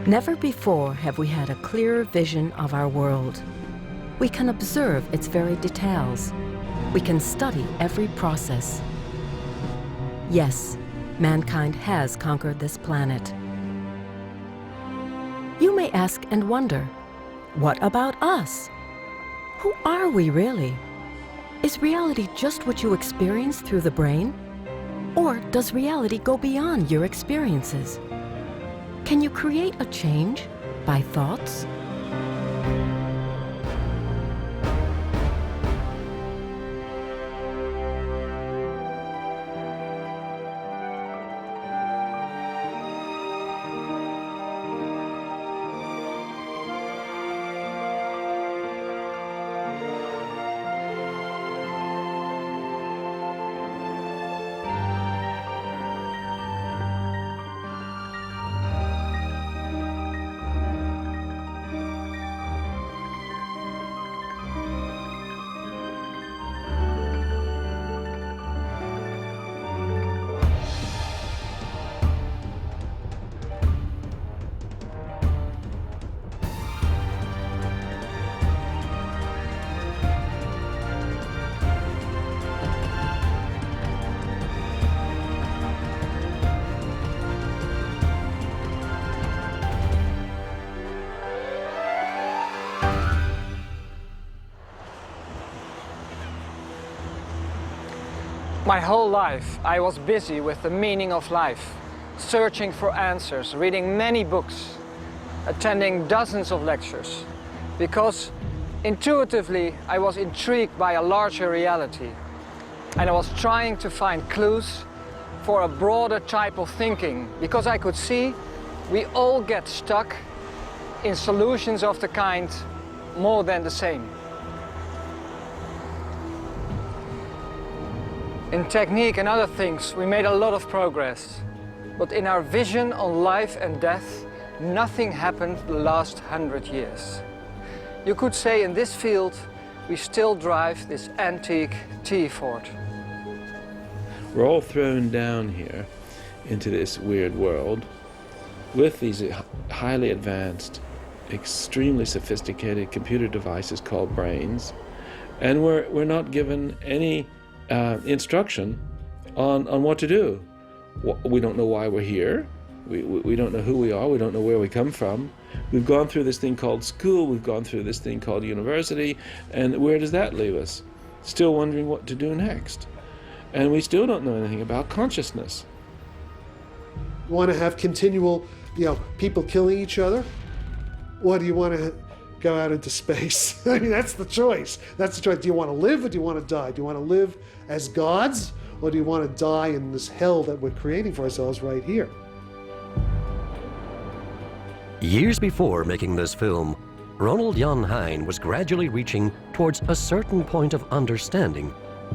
Never before have we had a clearer vision of our world. We can observe its very details. We can study every process. Yes, mankind has conquered this planet. You may ask and wonder, what about us? Who are we really? Is reality just what you experience through the brain? Or does reality go beyond your experiences? Can you create a change by thoughts? My whole life I was busy with the meaning of life, searching for answers, reading many books, attending dozens of lectures, because intuitively I was intrigued by a larger reality, and I was trying to find clues for a broader type of thinking, because I could see we all get stuck in solutions of the kind more than the same. In technique and other things, we made a lot of progress. But in our vision on life and death, nothing happened the last 100 years. You could say in this field, we still drive this antique T-Ford. We're all thrown down here into this weird world with these highly advanced, extremely sophisticated computer devices called brains, and we're not given any instruction on what to do. We don't know why we're here. We don't know who we are. We don't know where we come from. We've gone through this thing called school. We've gone through this thing called university. And where does that leave us? Still wondering what to do next. And we still don't know anything about consciousness. You want to have continual, people killing each other? Or do you want to go out into space? I mean, that's the choice. That's the choice. Do you want to live or do you want to die? Do you want to live as gods or do you want to die in this hell that we're creating for ourselves right here? Years before making this film, Ronald Jan Hein was gradually reaching towards a certain point of understanding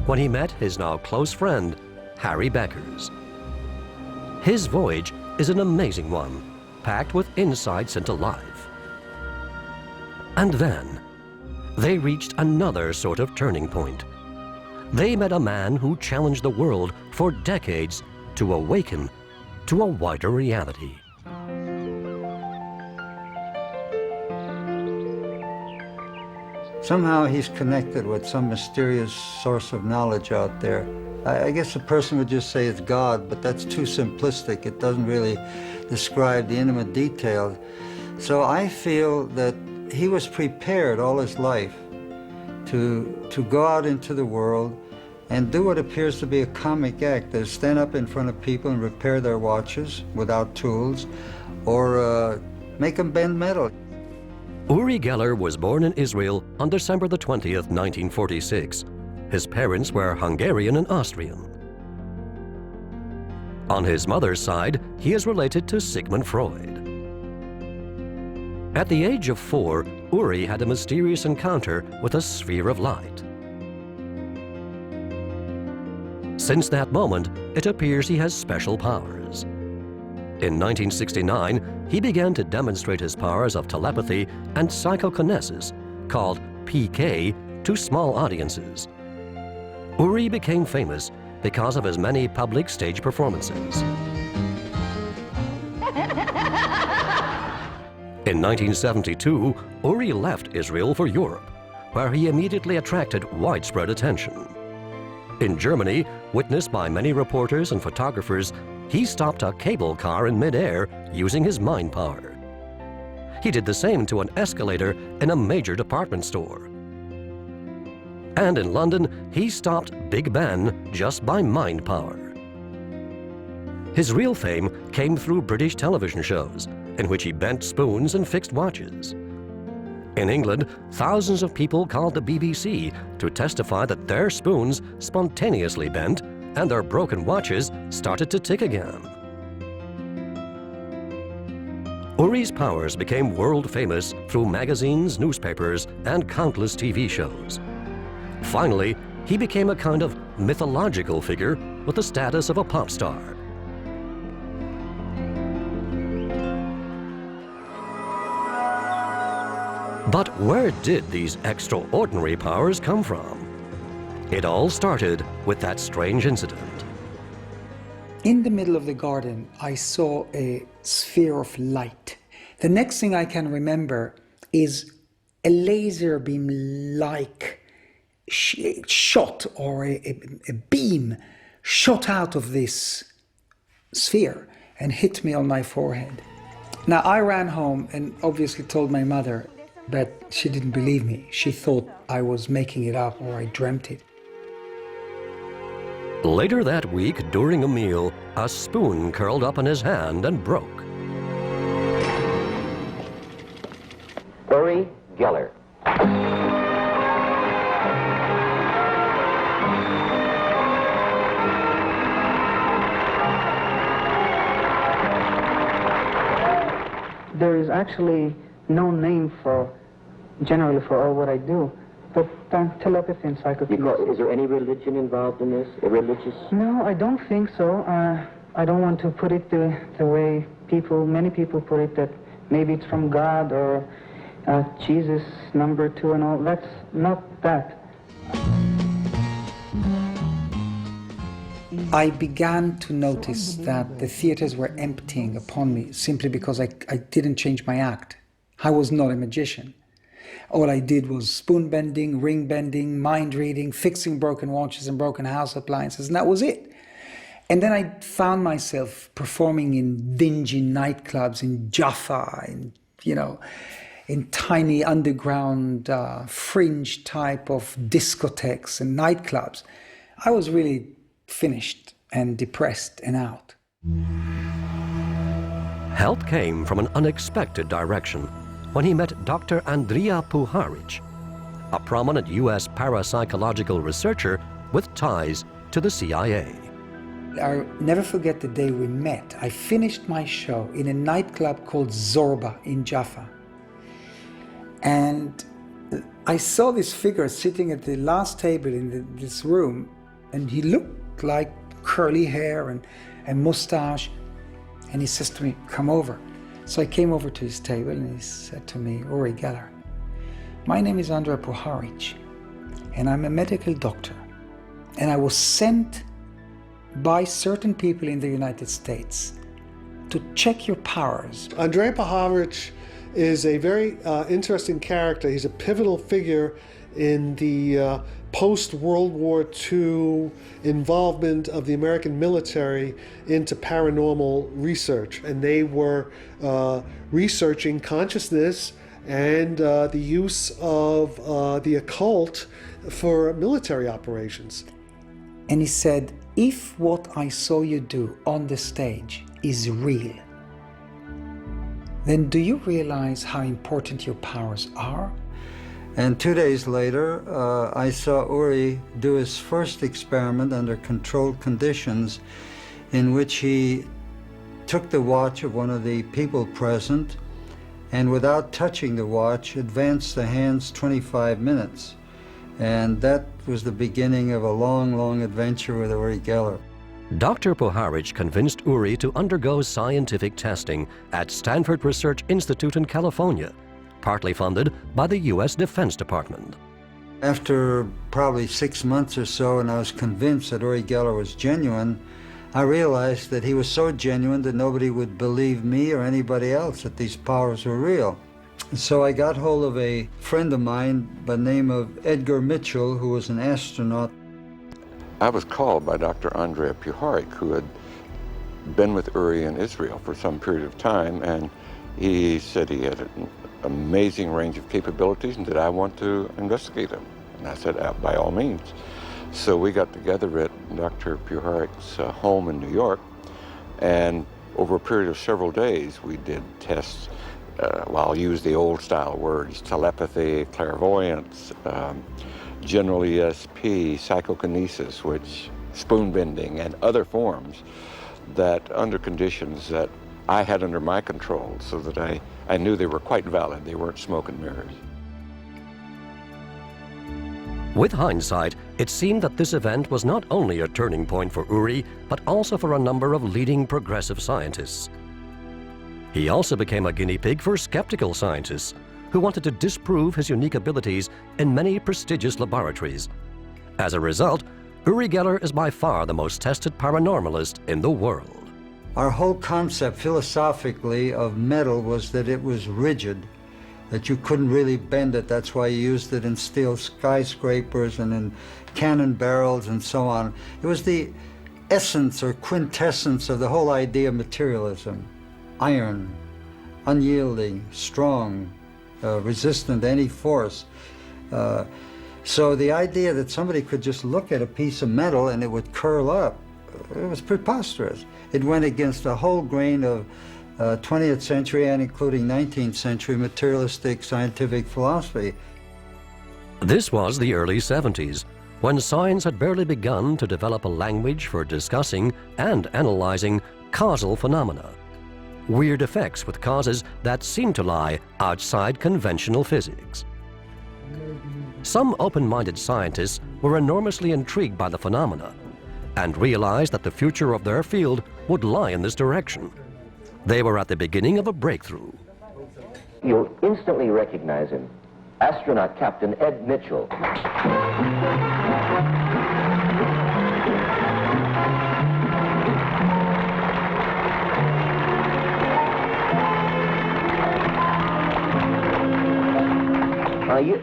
when he met his now close friend, Harry Beckers. His voyage is an amazing one, packed with insights into life. And then, they reached another sort of turning point. They met a man who challenged the world for decades to awaken to a wider reality. Somehow he's connected with some mysterious source of knowledge out there. I guess a person would just say it's God, but that's too simplistic. It doesn't really describe the intimate details. So I feel that he was prepared all his life to go out into the world and do what appears to be a comic act, to stand up in front of people and repair their watches without tools, or make them bend metal. Uri Geller was born in Israel on December the 20th, 1946. His parents were Hungarian and Austrian. On his mother's side, he is related to Sigmund Freud. At the age of 4, Uri had a mysterious encounter with a sphere of light. Since that moment, it appears he has special powers. In 1969, he began to demonstrate his powers of telepathy and psychokinesis, called PK, to small audiences. Uri became famous because of his many public stage performances. In 1972, Uri left Israel for Europe, where he immediately attracted widespread attention. In Germany, witnessed by many reporters and photographers, he stopped a cable car in midair using his mind power. He did the same to an escalator in a major department store. And in London, he stopped Big Ben just by mind power. His real fame came through British television shows, in which he bent spoons and fixed watches. In England, thousands of people called the BBC to testify that their spoons spontaneously bent and their broken watches started to tick again. Uri's powers became world famous through magazines, newspapers, and countless TV shows. Finally, he became a kind of mythological figure with the status of a pop star. But where did these extraordinary powers come from? It all started with that strange incident. In the middle of the garden, I saw a sphere of light. The next thing I can remember is a laser beam-like shot, or a beam shot out of this sphere and hit me on my forehead. Now, I ran home and obviously told my mother, but she didn't believe me. She thought I was making it up or I dreamt it. Later that week, during a meal, a spoon curled up in his hand and broke. Uri Geller. There is actually no name generally for all what I do, but telepathy and psychokinesis. Is there any religion involved in this? A religious? No, I don't think so. I don't want to put it the way many people put it, that maybe it's from God or Jesus number 2 and all. That's not that. I began to notice that the theaters were emptying upon me simply because I didn't change my act. I was not a magician. All I did was spoon bending, ring bending, mind reading, fixing broken watches and broken house appliances, and that was it. And then I found myself performing in dingy nightclubs in Jaffa, in tiny underground fringe type of discotheques and nightclubs. I was really finished and depressed and out. Help came from an unexpected direction when he met Dr. Andrija Puharic, a prominent U.S. parapsychological researcher with ties to the CIA. I'll never forget the day we met. I finished my show in a nightclub called Zorba in Jaffa. And I saw this figure sitting at the last table in this room, and he looked like curly hair and a mustache. And he says to me, "Come over." So I came over to his table and he said to me, "Uri Geller, my name is Andrija Puharic, and I'm a medical doctor. And I was sent by certain people in the United States to check your powers." Andrija Puharic is a very interesting character. He's a pivotal figure in the post-World War II involvement of the American military into paranormal research. And they were researching consciousness and the use of the occult for military operations. And he said, "If what I saw you do on the stage is real, then do you realize how important your powers are?" And 2 days later, I saw Uri do his first experiment under controlled conditions, in which he took the watch of one of the people present and, without touching the watch, advanced the hands 25 minutes. And that was the beginning of a long, long adventure with Uri Geller. Dr. Puharic convinced Uri to undergo scientific testing at Stanford Research Institute in California, partly funded by the U.S. Defense Department. After probably 6 months or so, and I was convinced that Uri Geller was genuine, I realized that he was so genuine that nobody would believe me or anybody else that these powers were real. So I got hold of a friend of mine by the name of Edgar Mitchell, who was an astronaut. I was called by Dr. Andrea Puharik, who had been with Uri in Israel for some period of time, and he said he had an amazing range of capabilities and did I want to investigate them? And I said, by all means. So we got together at Dr. Puharik's home in New York, and over a period of several days we did tests. I'll use the old style words: telepathy, clairvoyance, general ESP, psychokinesis, which spoon bending, and other forms that under conditions that I had under my control, so that I knew they were quite valid. They weren't smoke and mirrors. With hindsight, it seemed that this event was not only a turning point for Uri, but also for a number of leading progressive scientists. He also became a guinea pig for skeptical scientists who wanted to disprove his unique abilities in many prestigious laboratories. As a result, Uri Geller is by far the most tested paranormalist in the world. Our whole concept philosophically of metal was that it was rigid, that you couldn't really bend it. That's why you used it in steel skyscrapers and in cannon barrels and so on. It was the essence or quintessence of the whole idea of materialism. Iron, unyielding, strong, resistant to any force. So the idea that somebody could just look at a piece of metal and it would curl up, it was preposterous. It went against a whole grain of 20th century and including 19th century materialistic scientific philosophy. This was the early 70s, when science had barely begun to develop a language for discussing and analyzing causal phenomena. Weird effects with causes that seem to lie outside conventional physics. Some open-minded scientists were enormously intrigued by the phenomena and realized that the future of their field would lie in this direction. They were at the beginning of a breakthrough. You'll instantly recognize him. Astronaut Captain Ed Mitchell.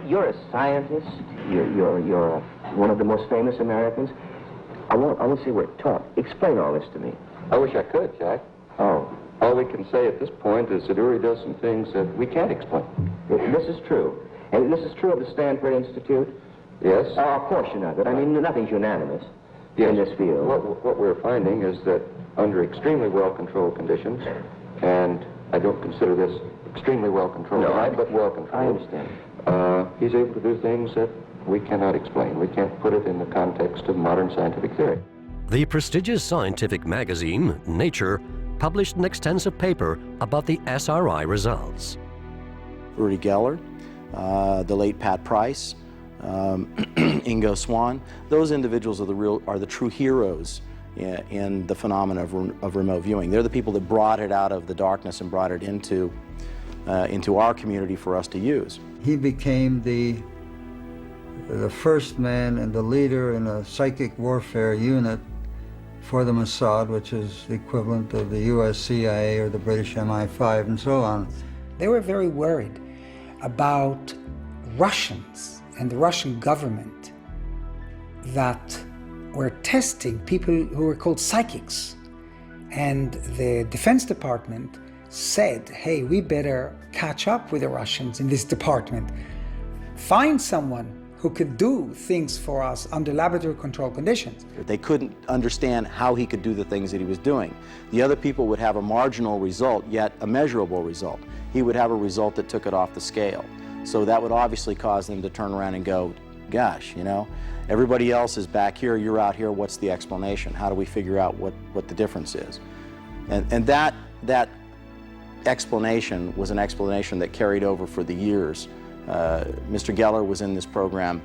You're a scientist. You're one of the most famous Americans. I won't say we're taught. Explain all this to me. I wish I could, Jack. Oh. All we can say at this point is that Uri does some things that we can't explain. This is true. And this is true of the Stanford Institute? Yes. A portion of it. I mean, nothing's unanimous in this field. What we're finding is that under extremely well-controlled conditions, and I don't consider this extremely well-controlled, but well-controlled. I understand. He's able to do things that we cannot explain. We can't put it in the context of modern scientific theory. The prestigious scientific magazine, Nature, published an extensive paper about the SRI results. Uri Geller, the late Pat Price, Ingo Swann, those individuals are the true heroes in the phenomena of remote viewing. They're the people that brought it out of the darkness and brought it into our community for us to use. He became the first man and the leader in a psychic warfare unit for the Mossad, which is the equivalent of the US CIA or the British MI5 and so on. They were very worried about Russians and the Russian government that were testing people who were called psychics. And the Defense Department said, hey, we better catch up with the Russians in this department. Find someone who could do things for us under laboratory control conditions. They couldn't understand how he could do the things that he was doing. The other people would have a marginal result, yet a measurable result. He would have a result that took it off the scale. So that would obviously cause them to turn around and go, gosh, you know, everybody else is back here, you're out here, what's the explanation? How do we figure out what the difference is? And that explanation was an explanation that carried over for the years. Mr. Geller was in this program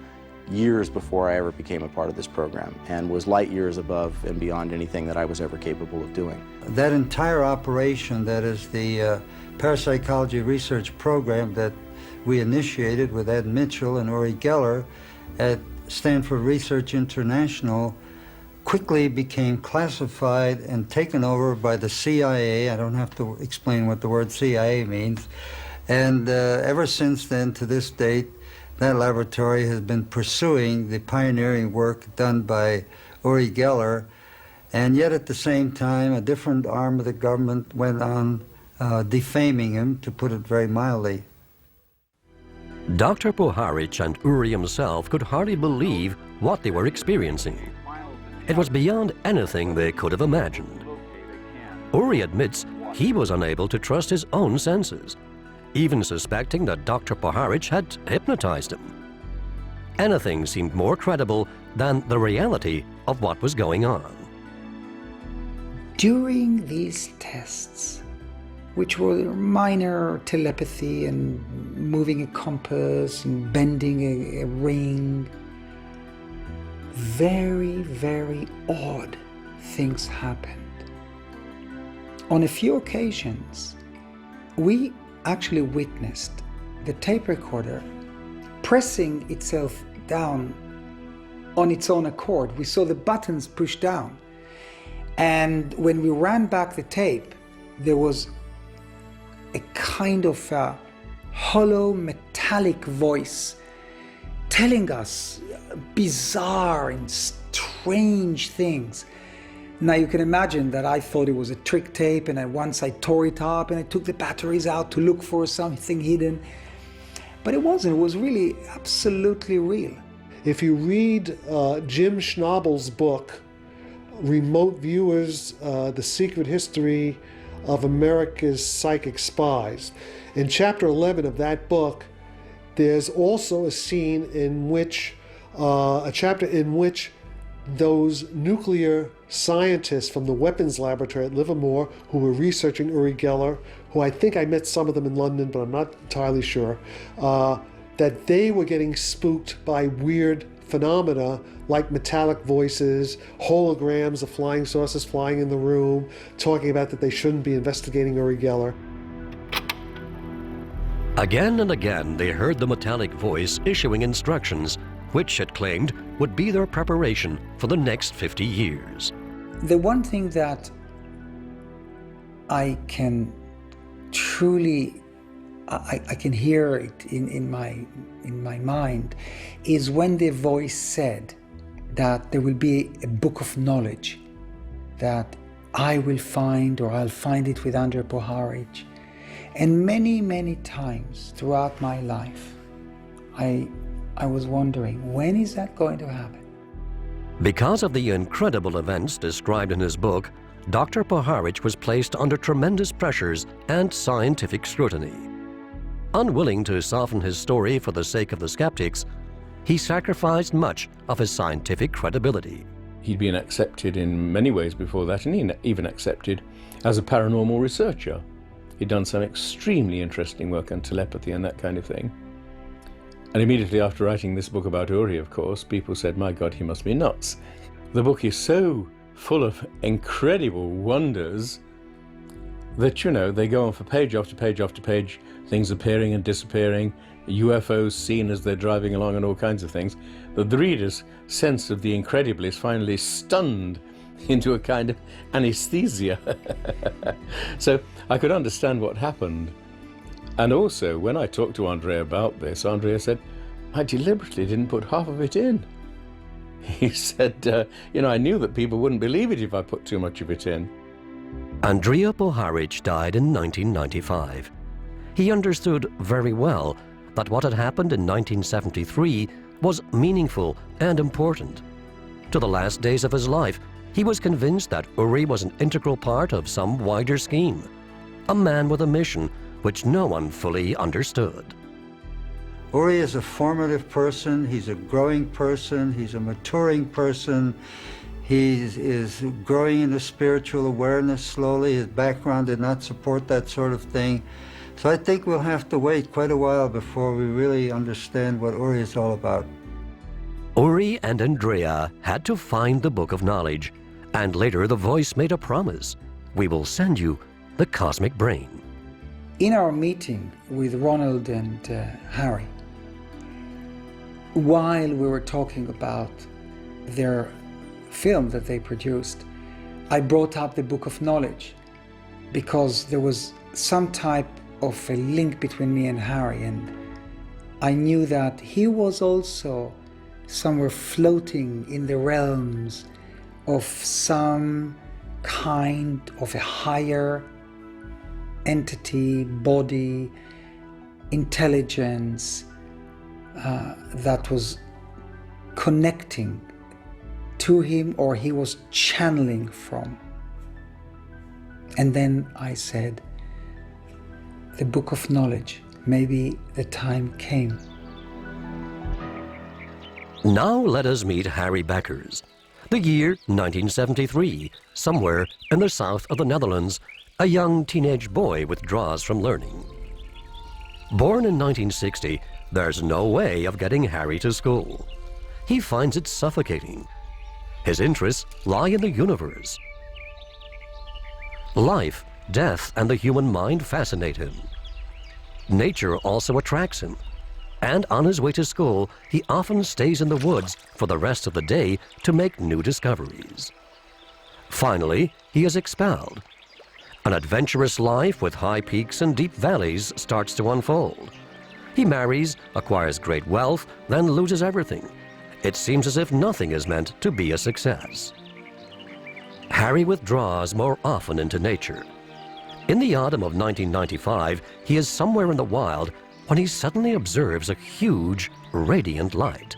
years before I ever became a part of this program and was light years above and beyond anything that I was ever capable of doing. That entire operation, that is the parapsychology research program that we initiated with Ed Mitchell and Uri Geller at Stanford Research International, quickly became classified and taken over by the CIA. I don't have to explain what the word CIA means. And ever since then, to this date, that laboratory has been pursuing the pioneering work done by Uri Geller, and yet at the same time, a different arm of the government went on defaming him, to put it very mildly. Dr. Puharich and Uri himself could hardly believe what they were experiencing. It was beyond anything they could have imagined. Uri admits he was unable to trust his own senses, even suspecting that Dr. Puharich had hypnotized him. Anything seemed more credible than the reality of what was going on. During these tests, which were minor telepathy and moving a compass and bending a ring, very, very odd things happened. On a few occasions, we actually witnessed the tape recorder pressing itself down on its own accord. We saw the buttons push down. And when we ran back the tape, there was a kind of hollow metallic voice telling us bizarre and strange things. Now you can imagine that I thought it was a trick tape, and once I tore it up and I took the batteries out to look for something hidden. But it wasn't, it was really absolutely real. If you read Jim Schnabel's book, Remote Viewers, The Secret History of America's Psychic Spies. In chapter 11 of that book, there's also a scene in which, a chapter in which those nuclear scientists from the weapons laboratory at Livermore who were researching Uri Geller, who I think I met some of them in London, but I'm not entirely sure, that they were getting spooked by weird phenomena like metallic voices, holograms of flying saucers flying in the room, talking about that they shouldn't be investigating Uri Geller. Again and again, they heard the metallic voice issuing instructions, which it claimed would be their preparation for the next 50 years. The one thing that I can truly, I can hear it in my mind, is when the voice said that there will be a book of knowledge that I will find, or I'll find it with Andrei Puharich. And many, many times throughout my life, I was wondering, when is that going to happen? Because of the incredible events described in his book, Dr. Puharich was placed under tremendous pressures and scientific scrutiny. Unwilling to soften his story for the sake of the skeptics, he sacrificed much of his scientific credibility. He'd been accepted in many ways before that, and even accepted as a paranormal researcher. He'd done some extremely interesting work on telepathy and that kind of thing. And immediately after writing this book about Uri, of course, people said, my God, he must be nuts. The book is so full of incredible wonders that, you know, they go on for page after page after page, things appearing and disappearing, UFOs seen as they're driving along and all kinds of things, that the reader's sense of the incredible is finally stunned into a kind of anesthesia. So I could understand what happened. And also, when I talked to Andrea about this, Andrea said, I deliberately didn't put half of it in. He said, you know, I knew that people wouldn't believe it if I put too much of it in. Andrea Puharich died in 1995. He understood very well that what had happened in 1973 was meaningful and important. To the last days of his life, he was convinced that Uri was an integral part of some wider scheme, a man with a mission which no one fully understood. Uri is a formative person, he's a growing person, he's a maturing person, he is growing into spiritual awareness slowly. His background did not support that sort of thing. So I think we'll have to wait quite a while before we really understand what Uri is all about. Uri and Andrea had to find the Book of Knowledge, and later the voice made a promise. We will send you the cosmic brain. In our meeting with Ronald and Harry, while we were talking about their film that they produced, I brought up the Book of Knowledge because there was some type of a link between me and Harry, and I knew that he was also somewhere floating in the realms of some kind of a higher entity, body, intelligence that was connecting to him, or he was channeling from. And then I said, the book of knowledge, maybe the time came. Now let us meet Harry Beckers. The year 1973, somewhere in the south of the Netherlands, a young teenage boy withdraws from learning. Born in 1960, there's no way of getting Harry to school. He finds it suffocating. His interests lie in the universe. Life, death, and the human mind fascinate him. Nature also attracts him. And on his way to school, he often stays in the woods for the rest of the day to make new discoveries. Finally, he is expelled. An adventurous life with high peaks and deep valleys starts to unfold. He marries, acquires great wealth, then loses everything. It seems as if nothing is meant to be a success. Harry withdraws more often into nature. In the autumn of 1995, he is somewhere in the wild when he suddenly observes a huge, radiant light.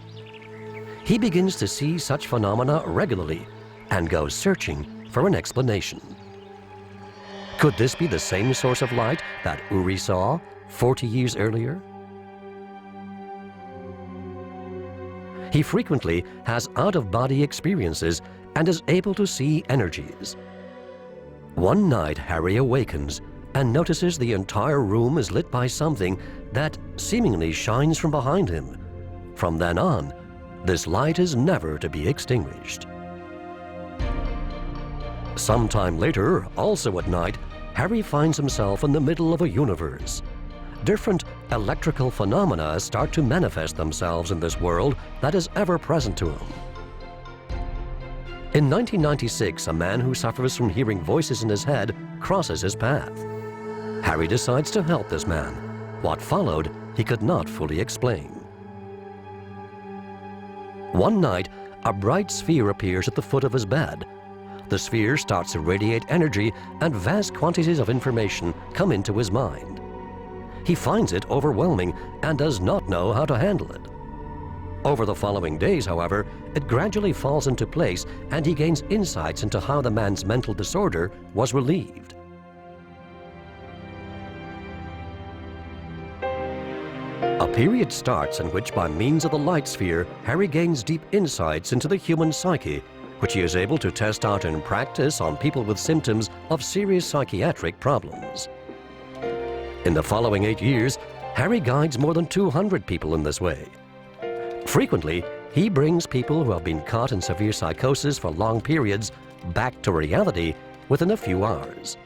He begins to see such phenomena regularly and goes searching for an explanation. Could this be the same source of light that Uri saw 40 years earlier? He frequently has out-of-body experiences and is able to see energies. One night, Harry awakens and notices the entire room is lit by something that seemingly shines from behind him. From then on, this light is never to be extinguished. Sometime later, also at night, Harry finds himself in the middle of a universe. Different electrical phenomena start to manifest themselves in this world that is ever present to him. In 1996, a man who suffers from hearing voices in his head crosses his path. Harry decides to help this man. What followed, he could not fully explain. One night, a bright sphere appears at the foot of his bed. The sphere starts to radiate energy, and vast quantities of information come into his mind. He finds it overwhelming and does not know how to handle it. Over the following days, however, it gradually falls into place and he gains insights into how the man's mental disorder was relieved. A period starts in which, by means of the light sphere, Harry gains deep insights into the human psyche, which he is able to test out in practice on people with symptoms of serious psychiatric problems. In the following 8 years, Harry guides more than 200 people in this way. Frequently, he brings people who have been caught in severe psychosis for long periods back to reality within a few hours.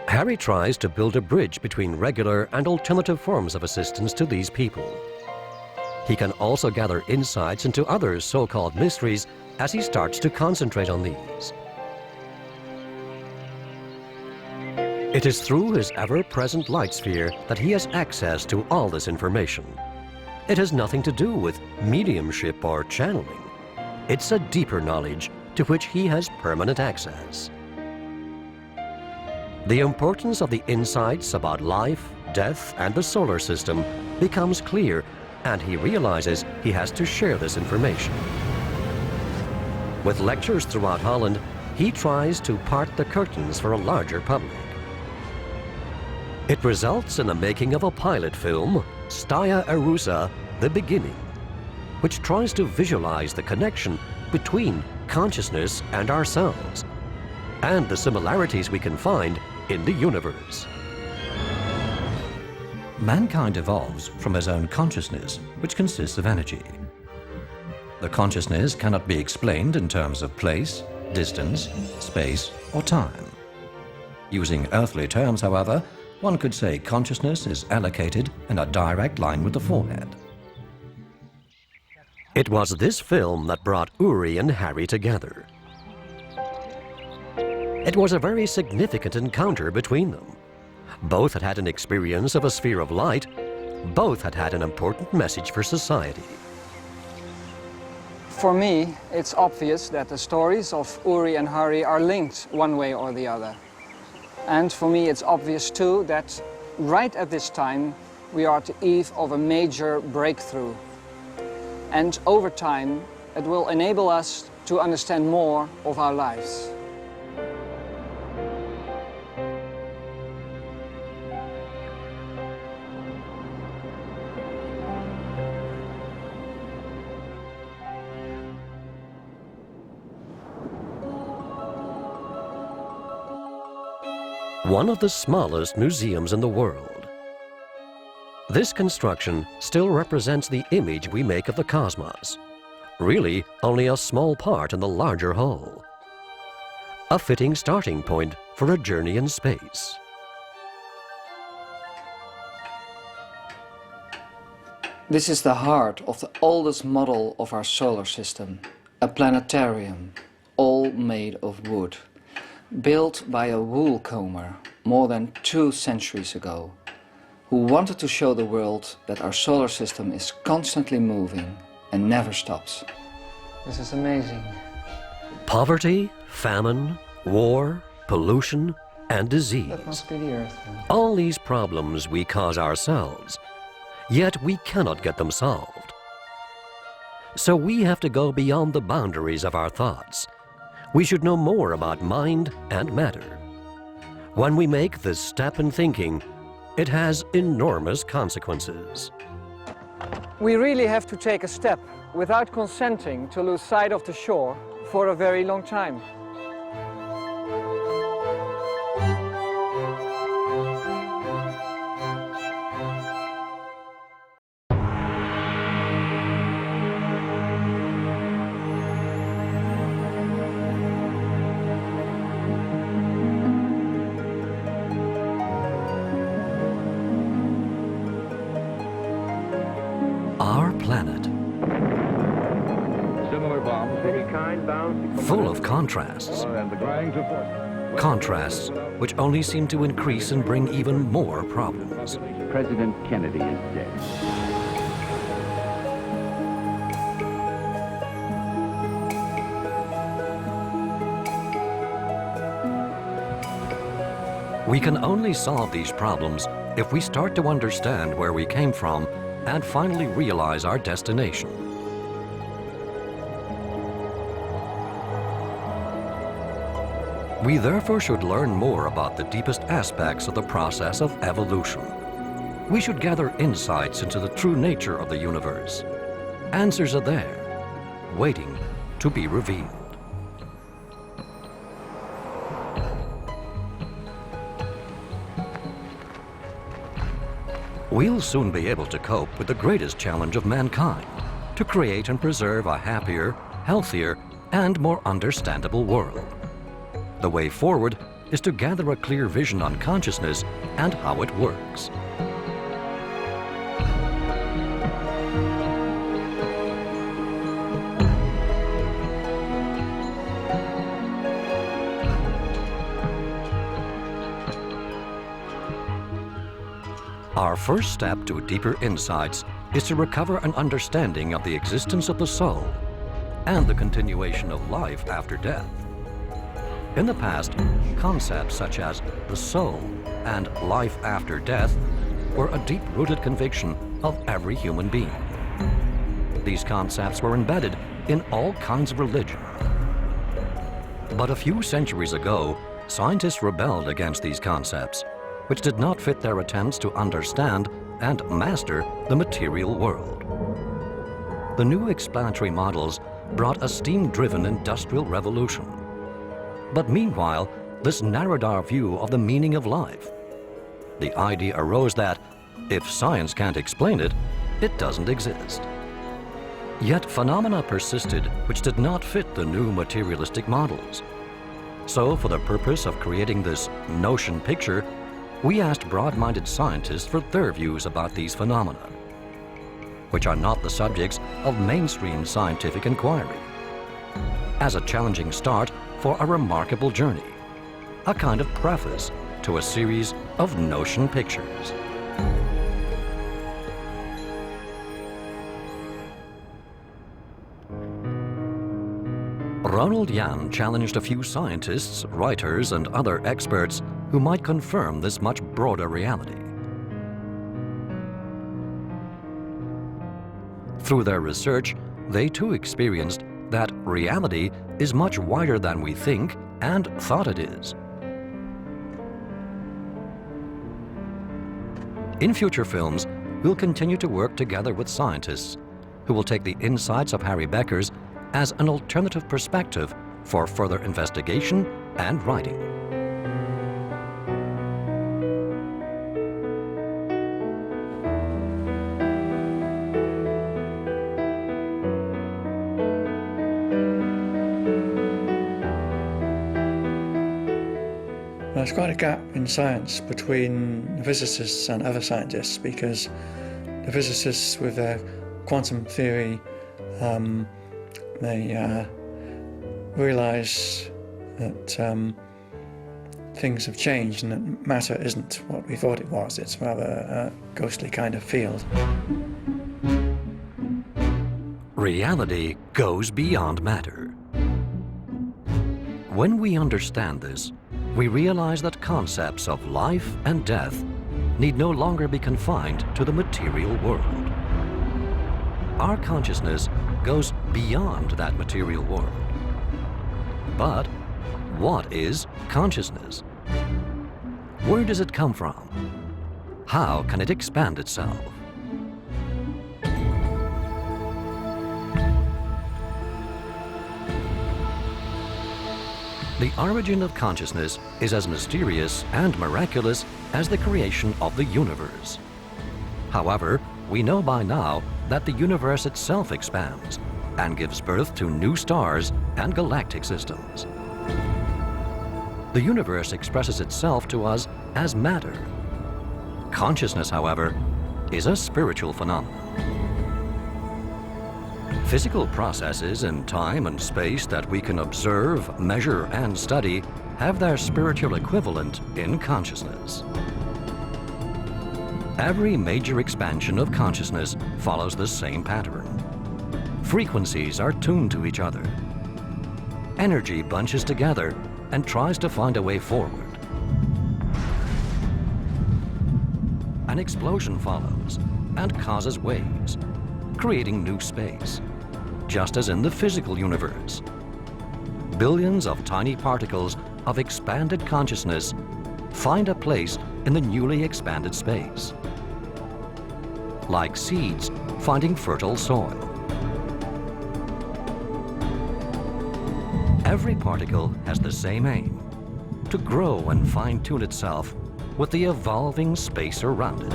Harry tries to build a bridge between regular and alternative forms of assistance to these people. He can also gather insights into other so-called mysteries as he starts to concentrate on these. It is through his ever-present light sphere that he has access to all this information. It has nothing to do with mediumship or channeling. It's a deeper knowledge to which he has permanent access. The importance of the insights about life, death, and the solar system becomes clear, and he realizes he has to share this information. With lectures throughout Holland, he tries to part the curtains for a larger public. It results in the making of a pilot film, Staya Erusa, The Beginning, which tries to visualize the connection between consciousness and ourselves, and the similarities we can find in the universe. Mankind evolves from his own consciousness, which consists of energy. The consciousness cannot be explained in terms of place, distance, space, or time. Using earthly terms, however, one could say consciousness is allocated in a direct line with the forehead. It was this film that brought Uri and Harry together. It was a very significant encounter between them. Both had had an experience of a sphere of light. Both had had an important message for society. For me, it's obvious that the stories of Uri and Hari are linked one way or the other. And for me, it's obvious too that right at this time, we are at the eve of a major breakthrough. And over time, it will enable us to understand more of our lives. One of the smallest museums in the world. This construction still represents the image we make of the cosmos. Really, only a small part in the larger whole. A fitting starting point for a journey in space. This is the heart of the oldest model of our solar system, a planetarium, all made of wood. Built by a wool comber more than 2 centuries ago, who wanted to show the world that our solar system is constantly moving and never stops. This is amazing. Poverty, famine, war, pollution, and disease. That must be the Earth. All these problems we cause ourselves, yet we cannot get them solved. So we have to go beyond the boundaries of our thoughts. We should know more about mind and matter. When we make this step in thinking, it has enormous consequences. We really have to take a step without consenting to lose sight of the shore for a very long time. Our planet, full of contrasts. Contrasts which only seem to increase and bring even more problems. President Kennedy is dead. We can only solve these problems if we start to understand where we came from and finally realize our destination. We therefore should learn more about the deepest aspects of the process of evolution. We should gather insights into the true nature of the universe. Answers are there, waiting to be revealed. We'll soon be able to cope with the greatest challenge of mankind, to create and preserve a happier, healthier, and more understandable world. The way forward is to gather a clear vision on consciousness and how it works. Our first step to deeper insights is to recover an understanding of the existence of the soul and the continuation of life after death. In the past, concepts such as the soul and life after death were a deep-rooted conviction of every human being. These concepts were embedded in all kinds of religion. But a few centuries ago, scientists rebelled against these concepts, which did not fit their attempts to understand and master the material world. The new explanatory models brought a steam-driven industrial revolution. But meanwhile, this narrowed our view of the meaning of life. The idea arose that, if science can't explain it, it doesn't exist. Yet phenomena persisted which did not fit the new materialistic models. So, for the purpose of creating this notion picture, we asked broad-minded scientists for their views about these phenomena, which are not the subjects of mainstream scientific inquiry, as a challenging start for a remarkable journey, a kind of preface to a series of notion pictures. Ronald Jan challenged a few scientists, writers, and other experts who might confirm this much broader reality. Through their research, they too experienced that reality is much wider than we think and thought it is. In future films, we'll continue to work together with scientists who will take the insights of Harry Becker's as an alternative perspective for further investigation and writing. There's quite a gap in science between physicists and other scientists, because the physicists with their quantum theory, they realize that things have changed and that matter isn't what we thought it was. It's rather a ghostly kind of field. Reality goes beyond matter. When we understand this, we realize that concepts of life and death need no longer be confined to the material world. Our consciousness goes beyond that material world. But what is consciousness? Where does it come from? How can it expand itself? The origin of consciousness is as mysterious and miraculous as the creation of the universe. However, we know by now that the universe itself expands and gives birth to new stars and galactic systems. The universe expresses itself to us as matter. Consciousness, however, is a spiritual phenomenon. Physical processes in time and space that we can observe, measure, and study have their spiritual equivalent in consciousness. Every major expansion of consciousness follows the same pattern. Frequencies are tuned to each other. Energy bunches together and tries to find a way forward. An explosion follows and causes waves, creating new space, just as in the physical universe. Billions of tiny particles of expanded consciousness find a place in the newly expanded space, like seeds finding fertile soil. Every particle has the same aim: to grow and fine-tune itself with the evolving space around it.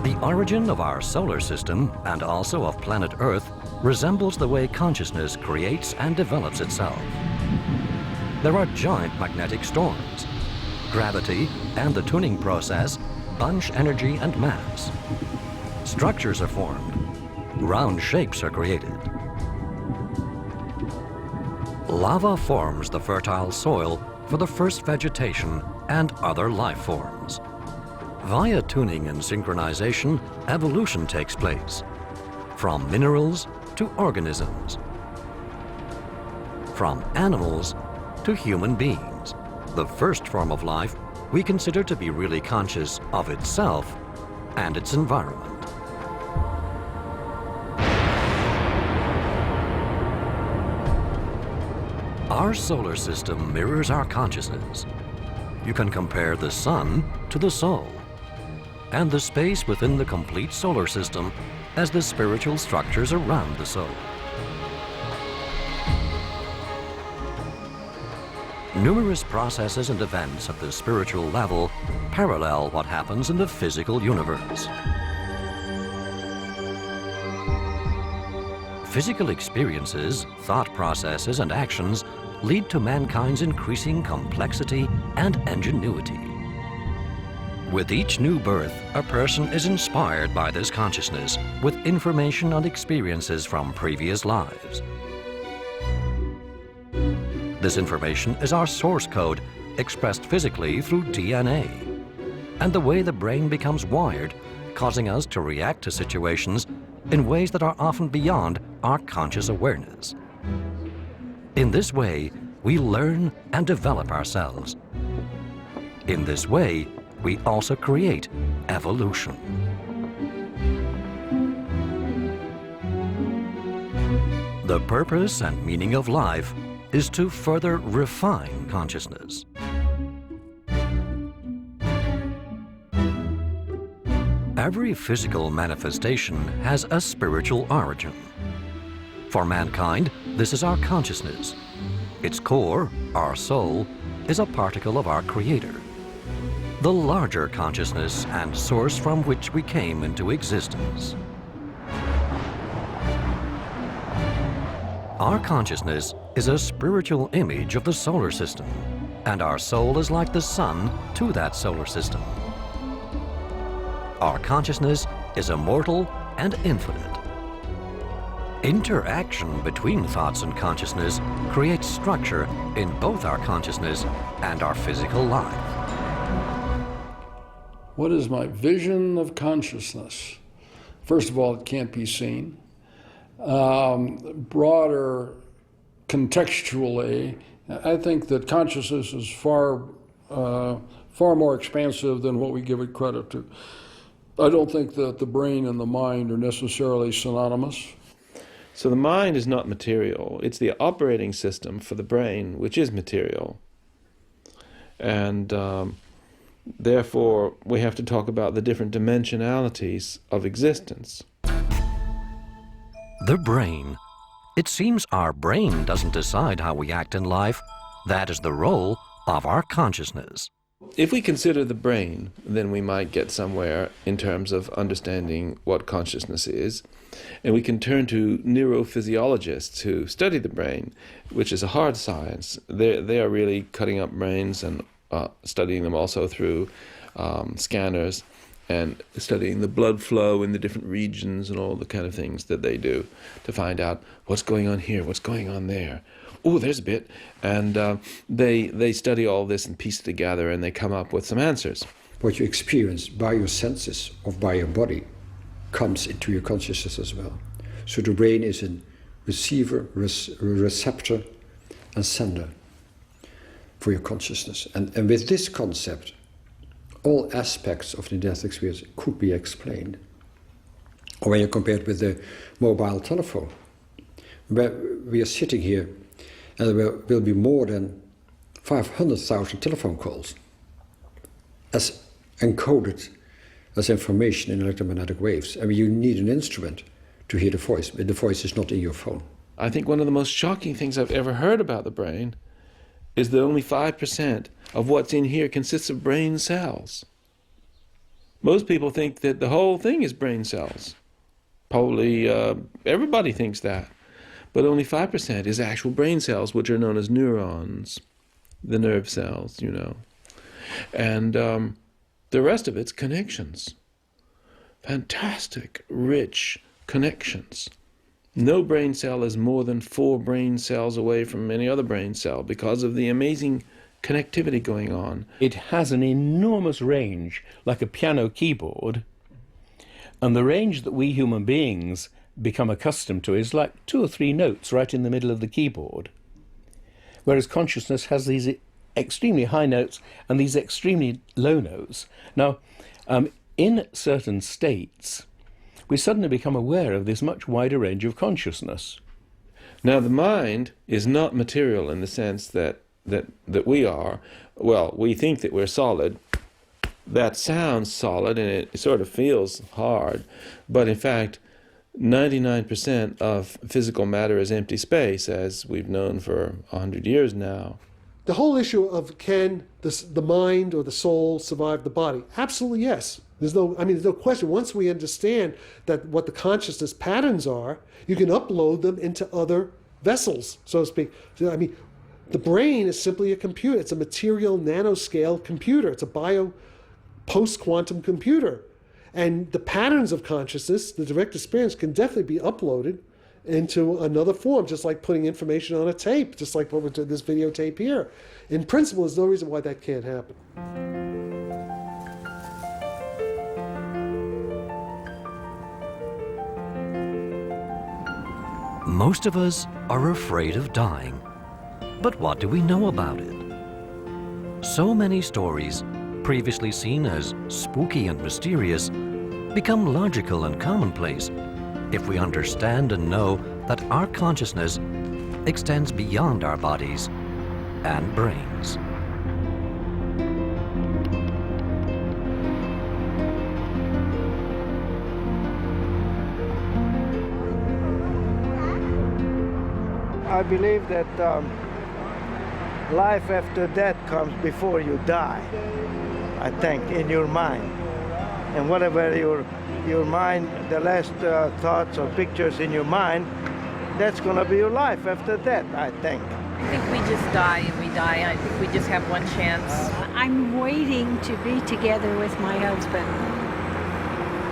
The origin of our solar system, and also of planet Earth, resembles the way consciousness creates and develops itself. There are giant magnetic storms. Gravity and the tuning process bunch energy and mass. Structures are formed. Round shapes are created. Lava forms the fertile soil for the first vegetation and other life forms. Via tuning and synchronization, evolution takes place, from minerals to organisms, from animals to human beings. The first form of life we consider to be really conscious of itself and its environment. Our solar system mirrors our consciousness. You can compare the sun to the soul, and the space within the complete solar system as the spiritual structures around the soul. Numerous processes and events at the spiritual level parallel what happens in the physical universe. Physical experiences, thought processes, and actions lead to mankind's increasing complexity and ingenuity. With each new birth, a person is inspired by this consciousness with information and experiences from previous lives. This information is our source code, expressed physically through DNA, and the way the brain becomes wired, causing us to react to situations in ways that are often beyond our conscious awareness. In this way, we learn and develop ourselves. In this way, we also create evolution. The purpose and meaning of life is to further refine consciousness. Every physical manifestation has a spiritual origin. For mankind, this is our consciousness. Its core, our soul, is a particle of our Creator, the larger consciousness and source from which we came into existence. Our consciousness is a spiritual image of the solar system, and our soul is like the sun to that solar system. Our consciousness is immortal and infinite. Interaction between thoughts and consciousness creates structure in both our consciousness and our physical life. What is my vision of consciousness? First of all, it can't be seen. Broader, contextually, I think that consciousness is far more expansive than what we give it credit to. I don't think that the brain and the mind are necessarily synonymous. So the mind is not material. It's the operating system for the brain, which is material. And therefore, we have to talk about the different dimensionalities of existence. The brain. It seems our brain doesn't decide how we act in life. That is the role of our consciousness. If we consider the brain, then we might get somewhere in terms of understanding what consciousness is. And we can turn to neurophysiologists who study the brain, which is a hard science. They are really cutting up brains and studying them also through scanners and studying the blood flow in the different regions and all the kind of things that they do to find out what's going on here, what's going on there. Oh, there's a bit. And they study all this and piece it together, and they come up with some answers. What you experience by your senses or by your body comes into your consciousness as well. So the brain is a receiver, receptor, and sender for your consciousness. And with this concept, all aspects of the death experience could be explained. Or when you compare it with the mobile telephone, where we are sitting here, and there will be more than 500,000 telephone calls as encoded as information in electromagnetic waves. I mean, you need an instrument to hear the voice, but the voice is not in your phone. I think one of the most shocking things I've ever heard about the brain is that only 5% of what's in here consists of brain cells. Most people think that the whole thing is brain cells. Probably everybody thinks that. But only 5% is actual brain cells, which are known as neurons, the nerve cells, you know. And the rest of it's connections. Fantastic, rich connections. No brain cell is more than 4 brain cells away from any other brain cell because of the amazing connectivity going on. It has an enormous range, like a piano keyboard, and the range that we human beings become accustomed to is like 2 or 3 notes right in the middle of the keyboard, whereas consciousness has these extremely high notes and these extremely low notes. Now, in certain states, we suddenly become aware of this much wider range of consciousness. Now, the mind is not material in the sense that we are. Well, we think that we're solid. That sounds solid and it sort of feels hard, but in fact, 99% of physical matter is empty space, as we've known for 100 years now. The whole issue of can the mind or the soul survive the body? Absolutely yes. There's no question. Once we understand that what the consciousness patterns are, you can upload them into other vessels, so to speak. So, I mean, the brain is simply a computer. It's a material nanoscale computer. It's a post-quantum computer. And the patterns of consciousness, the direct experience, can definitely be uploaded into another form, just like putting information on a tape, just like what we did this videotape here. In principle, there's no reason why that can't happen. Most of us are afraid of dying. But what do we know about it? So many stories, previously seen as spooky and mysterious, become logical and commonplace if we understand and know that our consciousness extends beyond our bodies and brains. I believe that life after death comes before you die, I think, in your mind. And whatever your mind, the last thoughts or pictures in your mind, that's going to be your life after death, I think. I think we just die and we die. I think we just have one chance. I'm waiting to be together with my husband.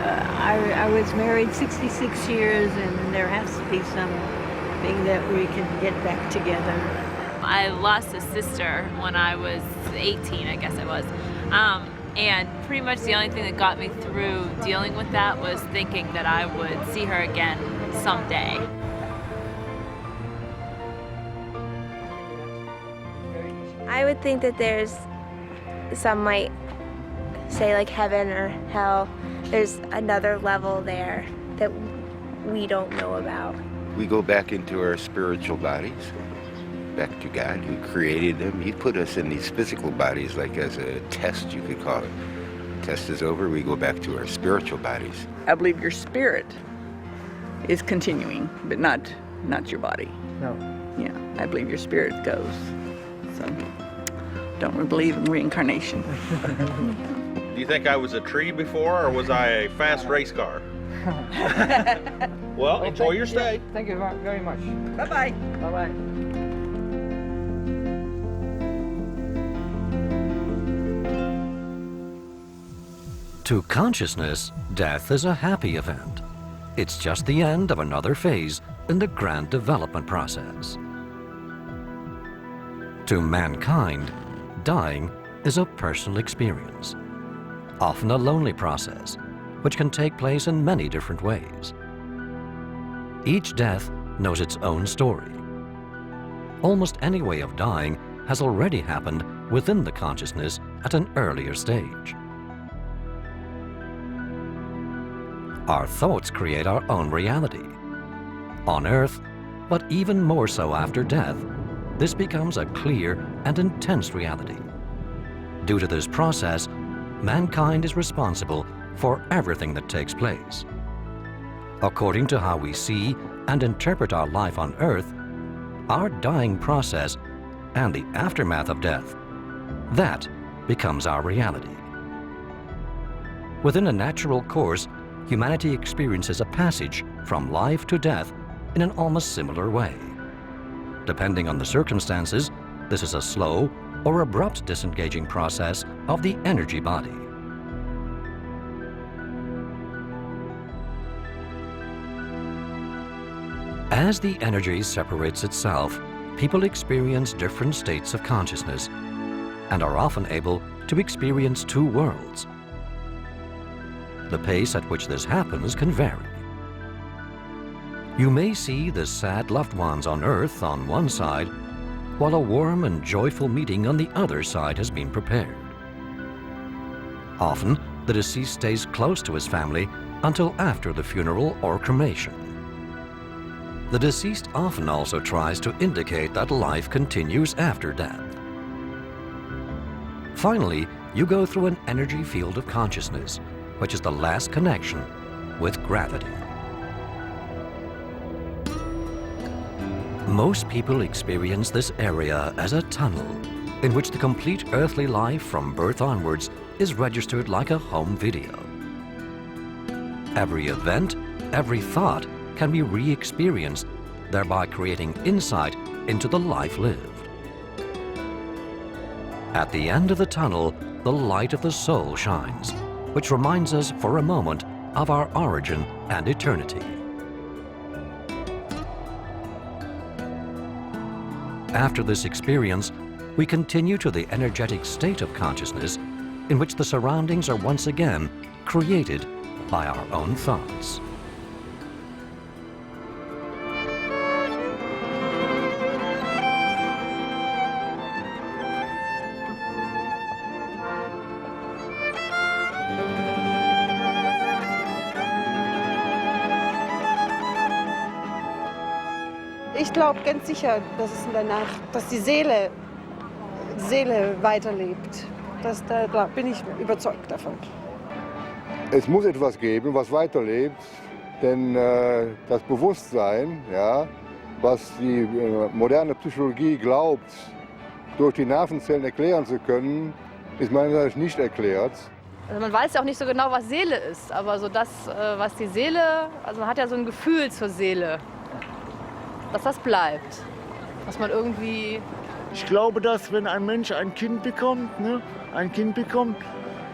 I was married 66 years, and there has to be something that we can get back together. I lost a sister when I was 18, I guess I was. And pretty much the only thing that got me through dealing with that was thinking that I would see her again someday. I would think that there's, some might say like heaven or hell, there's another level there that we don't know about. We go back into our spiritual bodies, back to God who created them. He put us in these physical bodies like as a test, you could call it. Test is over, we go back to our spiritual bodies. I believe your spirit is continuing, but not your body. No. Yeah, I believe your spirit goes. So, don't we believe in reincarnation? Do you think I was a tree before, or was I a fast race car? Well, enjoy your stay. Thank you very much. Bye-bye. Bye-bye. To consciousness, death is a happy event. It's just the end of another phase in the grand development process. To mankind, dying is a personal experience, often a lonely process, which can take place in many different ways. Each death knows its own story. Almost any way of dying has already happened within the consciousness at an earlier stage. Our thoughts create our own reality. On Earth, but even more so after death, this becomes a clear and intense reality. Due to this process, mankind is responsible for everything that takes place. According to how we see and interpret our life on Earth, our dying process and the aftermath of death, that becomes our reality. Within a natural course, humanity experiences a passage from life to death in an almost similar way. Depending on the circumstances, this is a slow or abrupt disengaging process of the energy body. As the energy separates itself, people experience different states of consciousness and are often able to experience two worlds. The pace at which this happens can vary. You may see the sad loved ones on Earth on one side, while a warm and joyful meeting on the other side has been prepared. Often, the deceased stays close to his family until after the funeral or cremation. The deceased often also tries to indicate that life continues after death. Finally, you go through an energy field of consciousness, which is the last connection with gravity. Most people experience this area as a tunnel in which the complete earthly life from birth onwards is registered like a home video. Every event, every thought can be re-experienced, thereby creating insight into the life lived. At the end of the tunnel, the light of the soul shines, which reminds us for a moment of our origin and eternity. After this experience, we continue to the energetic state of consciousness in which the surroundings are once again created by our own thoughts. Ich glaube ganz sicher, dass es danach, dass die Seele weiterlebt. Da bin ich überzeugt davon. Es muss etwas geben, was weiterlebt, denn das Bewusstsein, ja, was die moderne Psychologie glaubt, durch die Nervenzellen erklären zu können, ist meiner Meinung nach nicht erklärt. Also man weiß ja auch nicht so genau, was Seele ist, aber so das, was die Seele, also man hat ja so ein Gefühl zur Seele, dass das bleibt, dass man irgendwie... Ich glaube, dass wenn ein Mensch ein Kind bekommt,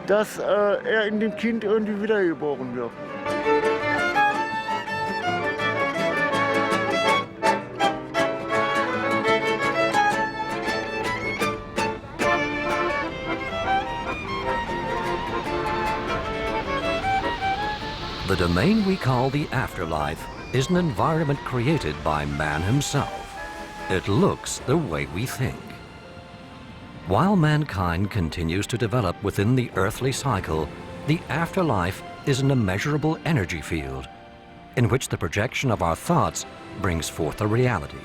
dass er in dem Kind irgendwie wiedergeboren wird. The domain we call the afterlife is an environment created by man himself. It looks the way we think. While mankind continues to develop within the earthly cycle, the afterlife is an immeasurable energy field in which the projection of our thoughts brings forth a reality.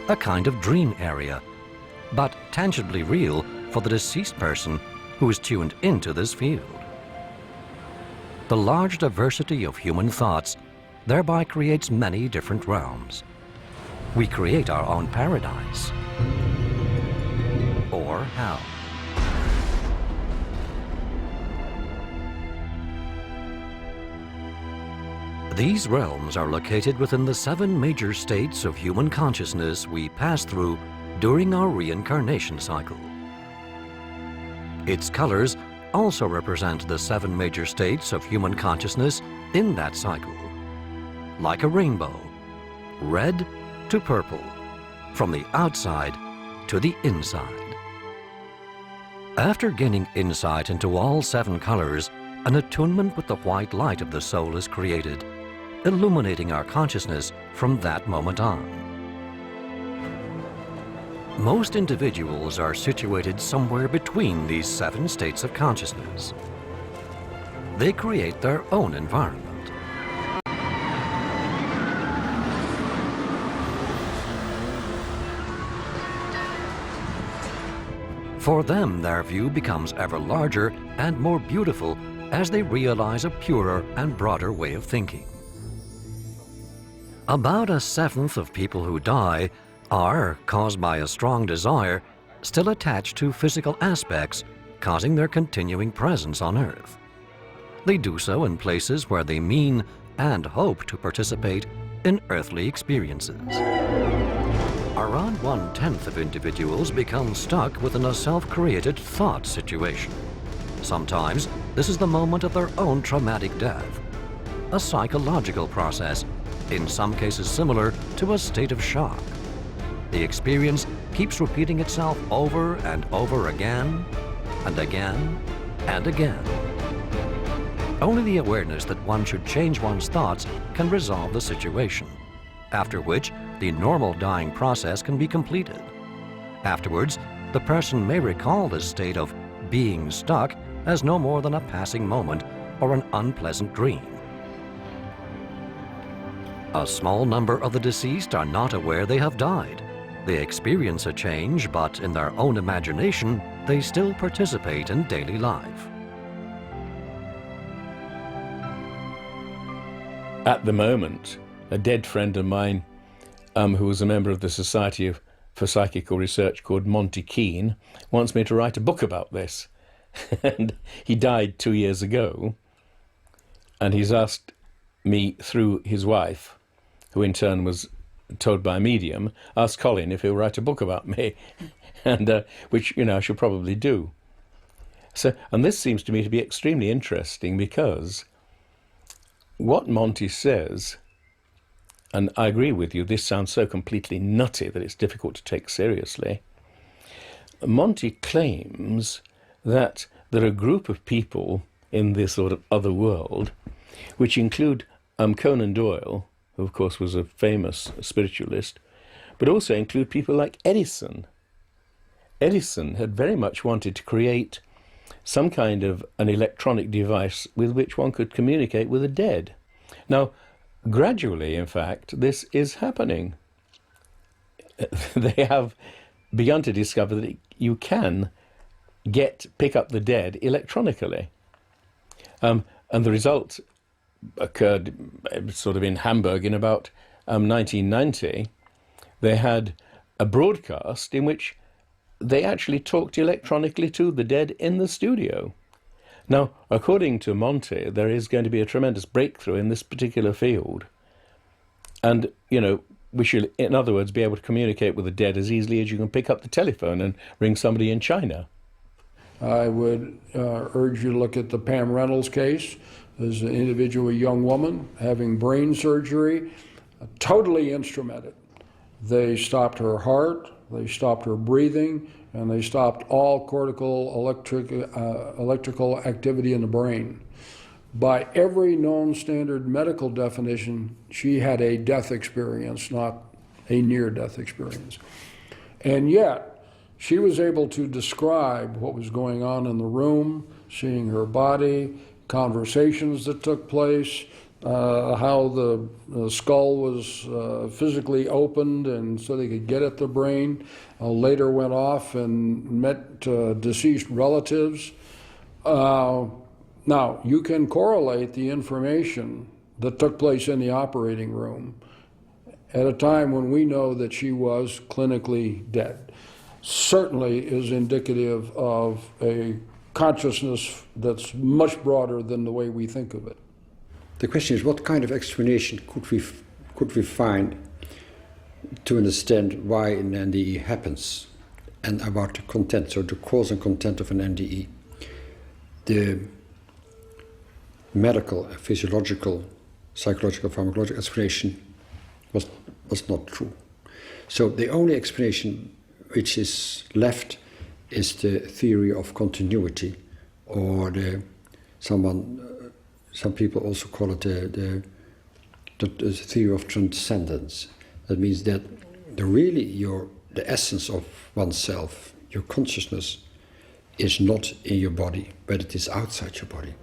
A kind of dream area, but tangibly real for the deceased person who is tuned into this field. The large diversity of human thoughts thereby creates many different realms. We create our own paradise, or hell. These realms are located within the 7 major states of human consciousness we pass through during our reincarnation cycle. Its colors also represent the 7 major states of human consciousness in that cycle. Like a rainbow, red to purple, from the outside to the inside. After gaining insight into all 7 colors, an attunement with the white light of the soul is created, illuminating our consciousness from that moment on. Most individuals are situated somewhere between these 7 states of consciousness. They create their own environment. For them, their view becomes ever larger and more beautiful as they realize a purer and broader way of thinking. About 1/7 of people who die are, caused by a strong desire, still attached to physical aspects, causing their continuing presence on Earth. They do so in places where they mean and hope to participate in earthly experiences. Around 1/10 of individuals become stuck within a self-created thought situation. Sometimes this is the moment of their own traumatic death, a psychological process, in some cases similar to a state of shock. The experience keeps repeating itself over and over again, and again, and again. Only the awareness that one should change one's thoughts can resolve the situation, after which the normal dying process can be completed. Afterwards, the person may recall this state of being stuck as no more than a passing moment or an unpleasant dream. A small number of the deceased are not aware they have died. They experience a change, but in their own imagination, they still participate in daily life. At the moment, a dead friend of mine, who was a member of the Society for Psychical Research called Monty Keane, wants me to write a book about this. And he died 2 years ago, and he's asked me through his wife, who in turn was told by a medium, asked Colin if he'll write a book about me, and which, I should probably do. So, and this seems to me to be extremely interesting, because what Monty says, and I agree with you, this sounds so completely nutty that it's difficult to take seriously. Monty claims that there are a group of people in this sort of other world, which include Conan Doyle, who of course was a famous spiritualist, but also include people like Edison. Edison had very much wanted to create some kind of an electronic device with which one could communicate with the dead. Now, gradually, in fact, this is happening. They have begun to discover that you can pick up the dead electronically. And the result occurred sort of in Hamburg in about 1990. They had a broadcast in which they actually talked electronically to the dead in the studio. Now, according to Monty, there is going to be a tremendous breakthrough in this particular field. And, you know, we should, in other words, be able to communicate with the dead as easily as you can pick up the telephone and ring somebody in China. I would urge you to look at the Pam Reynolds case. There's an individual, a young woman, having brain surgery, totally instrumented. They stopped her heart, they stopped her breathing, and they stopped all cortical electrical activity in the brain. By every known standard medical definition, she had a death experience, not a near-death experience. And yet, she was able to describe what was going on in the room, seeing her body, conversations that took place, how the skull was physically opened and so they could get at the brain. Later went off and met deceased relatives. Now, you can correlate the information that took place in the operating room at a time when we know that she was clinically dead. Certainly is indicative of a consciousness that's much broader than the way we think of it. The question is, what kind of explanation could we find to understand why an NDE happens and about the content, so the cause and content of an NDE? The medical, physiological, psychological, pharmacological explanation was not true. So the only explanation which is left is the theory of continuity, or some people also call it the theory of transcendence. That means that the essence of oneself, your consciousness, is not in your body, but it is outside your body.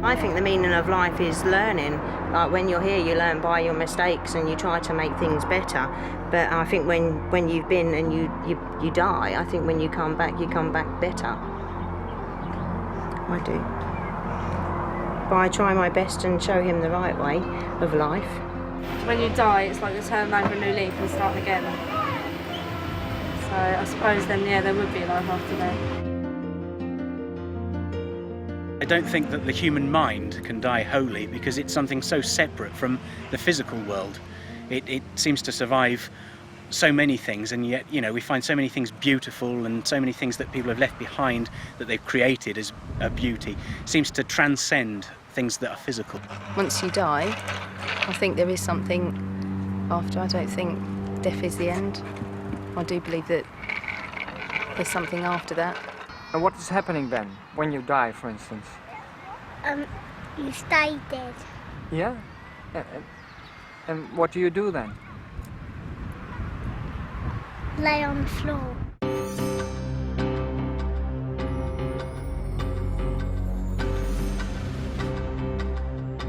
I think the meaning of life is learning. Like when you're here, you learn by your mistakes and you try to make things better. But I think when you've been and you die, I think when you come back better. I do. But I try my best and show him the right way of life. When you die, it's like you're turning over a new leaf and starting again. So I suppose then, yeah, there would be life after that. I don't think that the human mind can die wholly, because it's something so separate from the physical world. It seems to survive so many things, and yet, you know, we find so many things beautiful and so many things that people have left behind that they've created as a beauty. It seems to transcend things that are physical. Once you die, I think there is something after. I don't think death is the end. I do believe that there's something after that. And what is happening then, when you die, for instance? You stay dead. Yeah? And what do you do then? Lay on the floor.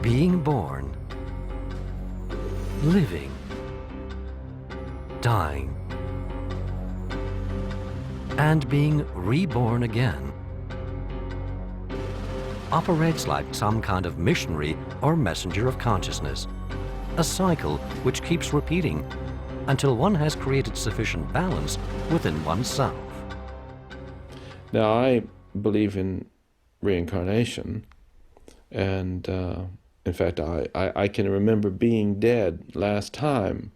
Being born, living, dying, and being reborn again operates like some kind of missionary or messenger of consciousness, a cycle which keeps repeating until one has created sufficient balance within oneself. Now, I believe in reincarnation, and in fact, I can remember being dead last time.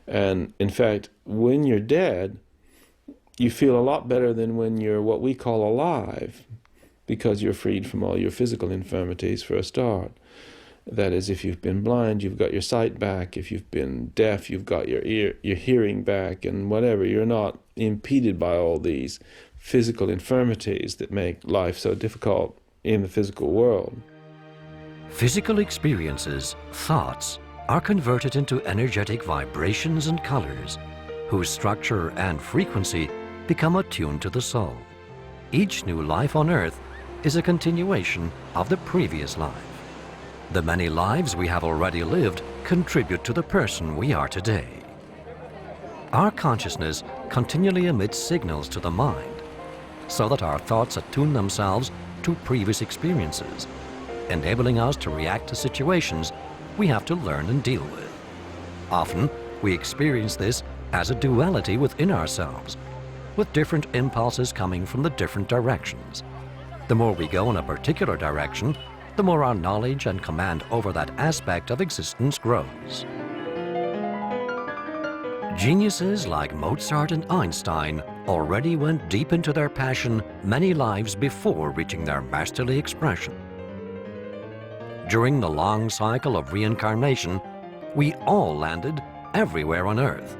And in fact, when you're dead, you feel a lot better than when you're what we call alive, because you're freed from all your physical infirmities for a start. That is, if you've been blind, you've got your sight back. If you've been deaf, you've got your hearing back, and whatever. You're not impeded by all these physical infirmities that make life so difficult in the physical world. Physical experiences, thoughts, are converted into energetic vibrations and colors, whose structure and frequency become attuned to the soul. Each new life on earth is a continuation of the previous life. The many lives we have already lived contribute to the person we are today. Our consciousness continually emits signals to the mind, so that our thoughts attune themselves to previous experiences, enabling us to react to situations we have to learn and deal with. Often, we experience this as a duality within ourselves, with different impulses coming from the different directions. The more we go in a particular direction, the more our knowledge and command over that aspect of existence grows. Geniuses like Mozart and Einstein already went deep into their passion many lives before reaching their masterly expression. During the long cycle of reincarnation, we all landed everywhere on earth.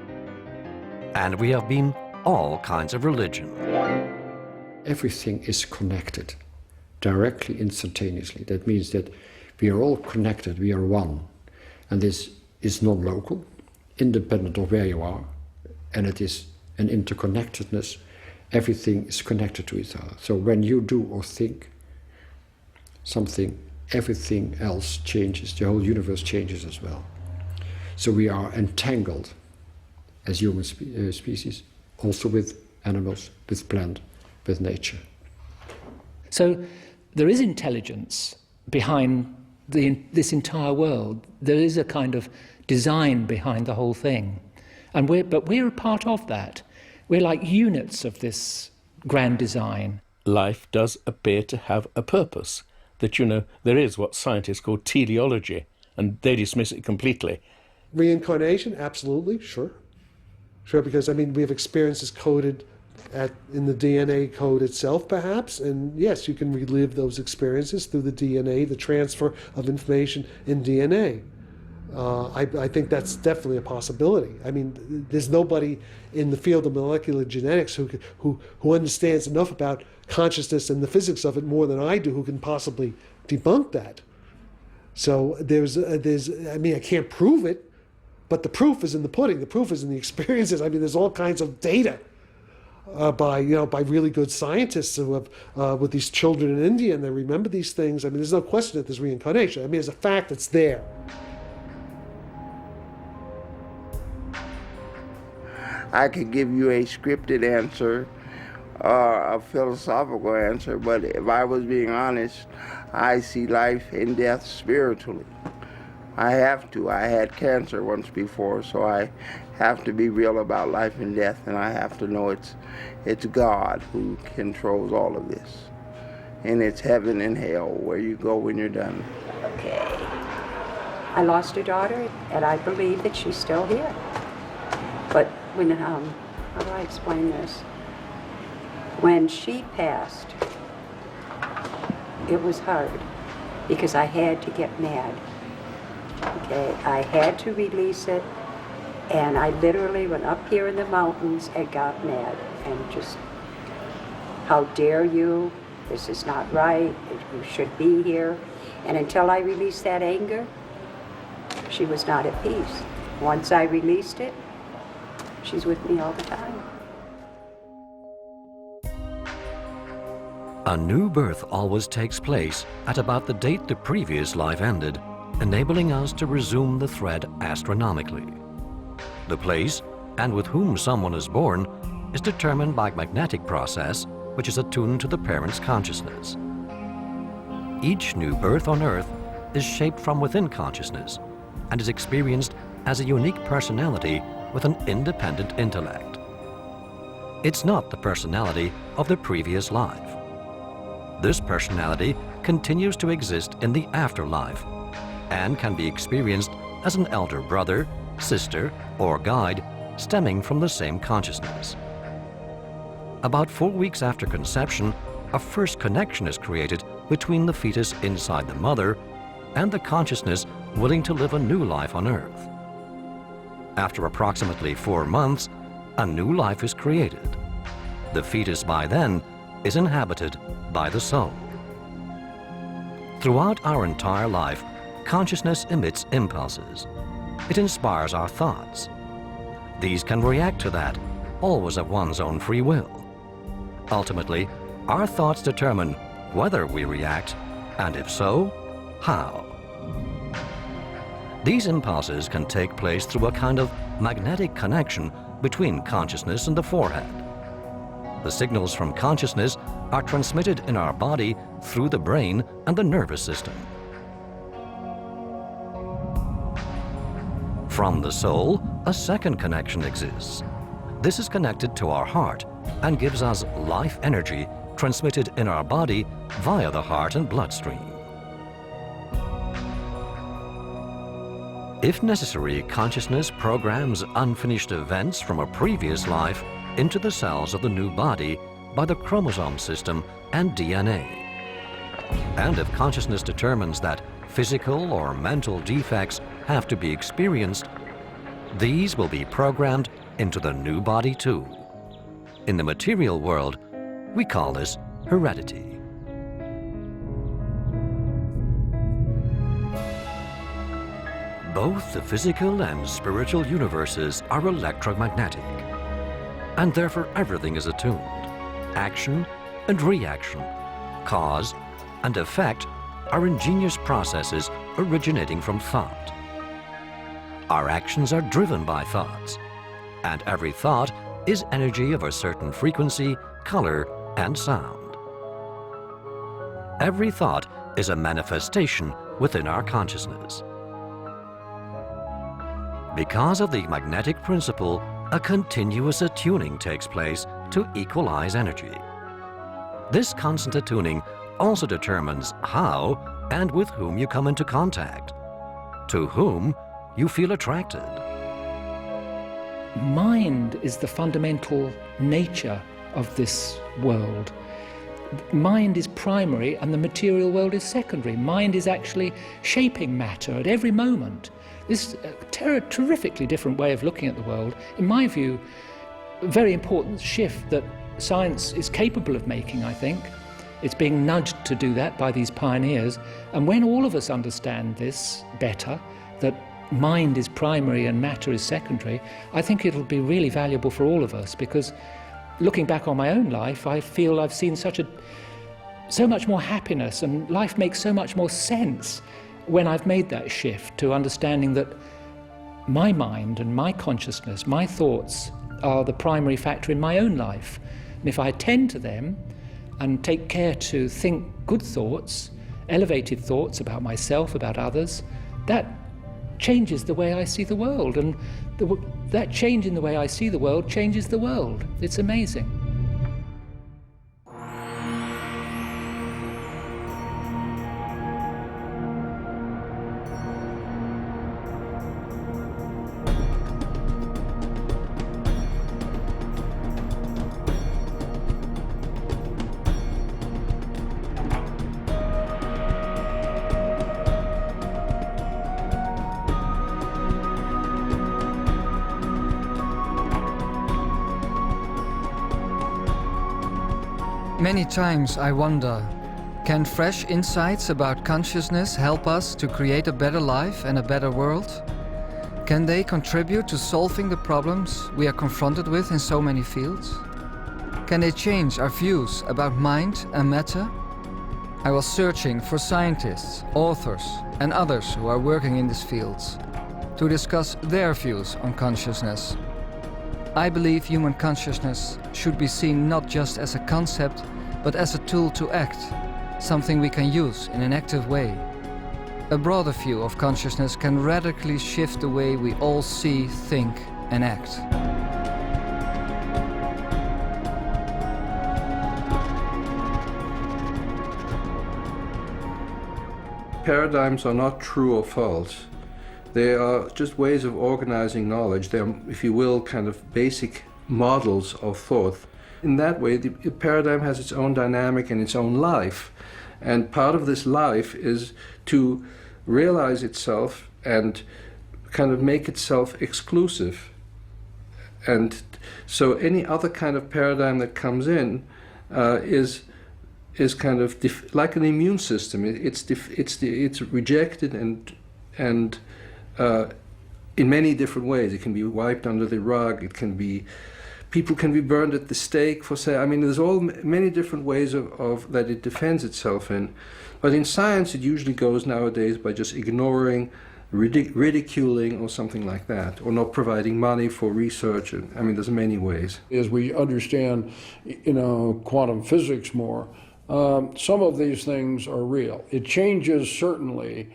And we have been all kinds of religion. Everything is connected, directly, instantaneously. That means that we are all connected, we are one. And this is non-local, independent of where you are. And it is an interconnectedness. Everything is connected to each other. So when you do or think something, everything else changes. The whole universe changes as well. So we are entangled as human species, also with animals, with plant, with nature. So there is intelligence behind this entire world. There is a kind of design behind the whole thing. But we're a part of that. We're like units of this grand design. Life does appear to have a purpose. That, you know, there is what scientists call teleology, and they dismiss it completely. Reincarnation, absolutely, sure. Sure, because, I mean, we have experiences coded in the DNA code itself, perhaps, and yes, you can relive those experiences through the DNA, the transfer of information in DNA. I think that's definitely a possibility. I mean, there's nobody in the field of molecular genetics who understands enough about consciousness and the physics of it more than I do who can possibly debunk that. So I mean, I can't prove it, but the proof is in the pudding. The proof is in the experiences. I mean, there's all kinds of data by really good scientists who have with these children in India, and they remember these things. I mean, there's no question that there's reincarnation. I mean, there's a fact that's there. I could give you a scripted answer, a philosophical answer, but if I was being honest, I see life and death spiritually. I have to. I had cancer once before, so I have to be real about life and death, and I have to know it's God who controls all of this. And it's heaven and hell, where you go when you're done. Okay. I lost a daughter, and I believe that she's still here. But when, how do I explain this? When she passed, it was hard because I had to get mad. Okay, I had to release it, and I literally went up here in the mountains and got mad and just, how dare you? This is not right. You should be here. And until I released that anger, she was not at peace. Once I released it, she's with me all the time. A new birth always takes place at about the date the previous life ended, enabling us to resume the thread astronomically. The place and with whom someone is born is determined by a magnetic process which is attuned to the parent's consciousness. Each new birth on Earth is shaped from within consciousness and is experienced as a unique personality with an independent intellect. It's not the personality of the previous life. This personality continues to exist in the afterlife and can be experienced as an elder brother, sister, or guide stemming from the same consciousness. About 4 weeks after conception, a first connection is created between the fetus inside the mother and the consciousness willing to live a new life on Earth. After approximately 4 months, a new life is created. The fetus by then is inhabited by the soul. Throughout our entire life, consciousness emits impulses. It inspires our thoughts. These can react to that, always of one's own free will. Ultimately, our thoughts determine whether we react, and if so, how. These impulses can take place through a kind of magnetic connection between consciousness and the forehead. The signals from consciousness are transmitted in our body through the brain and the nervous system. From the soul, a second connection exists. This is connected to our heart and gives us life energy transmitted in our body via the heart and bloodstream. If necessary, consciousness programs unfinished events from a previous life into the cells of the new body by the chromosome system and DNA. And if consciousness determines that physical or mental defects have to be experienced, these will be programmed into the new body too. In the material world, we call this heredity. Both the physical and spiritual universes are electromagnetic, and therefore everything is attuned. Action and reaction, cause and effect are ingenious processes originating from thought. Our actions are driven by thoughts, and every thought is energy of a certain frequency, color, and sound. Every thought is a manifestation within our consciousness. Because of the magnetic principle, a continuous attuning takes place to equalize energy. This constant attuning also determines how and with whom you come into contact, to whom you feel attracted. Mind is the fundamental nature of this world. Mind is primary and the material world is secondary. Mind is actually shaping matter at every moment. This is a terrifically different way of looking at the world. In my view, a very important shift that science is capable of making, I think. It's being nudged to do that by these pioneers. And when all of us understand this better, that mind is primary and matter is secondary, I think it'll be really valuable for all of us, because looking back on my own life, I feel I've seen so much more happiness, and life makes so much more sense when I've made that shift to understanding that my mind and my consciousness, my thoughts, are the primary factor in my own life. And if I attend to them and take care to think good thoughts, elevated thoughts about myself, about others, that changes the way I see the world. And that change in the way I see the world changes the world. It's amazing. Many times I wonder, can fresh insights about consciousness help us to create a better life and a better world? Can they contribute to solving the problems we are confronted with in so many fields? Can they change our views about mind and matter? I was searching for scientists, authors, and others who are working in these fields to discuss their views on consciousness. I believe human consciousness should be seen not just as a concept, but as a tool to act, something we can use in an active way. A broader view of consciousness can radically shift the way we all see, think, and act. paradigms are not true or false. They are just ways of organizing knowledge. They're, if you will, kind of basic models of thought. In that way, the paradigm has its own dynamic and its own life. And part of this life is to realize itself and kind of make itself exclusive. And so any other kind of paradigm that comes in is kind of like an immune system. It's rejected and in many different ways. It can be wiped under the rug. It can be, people can be burned at the stake for say. I mean, there's many different ways of that it defends itself in. But in science, it usually goes nowadays by just ignoring, ridiculing, or something like that, or not providing money for research. And I mean, there's many ways. As we understand, quantum physics more, some of these things are real. It changes certainly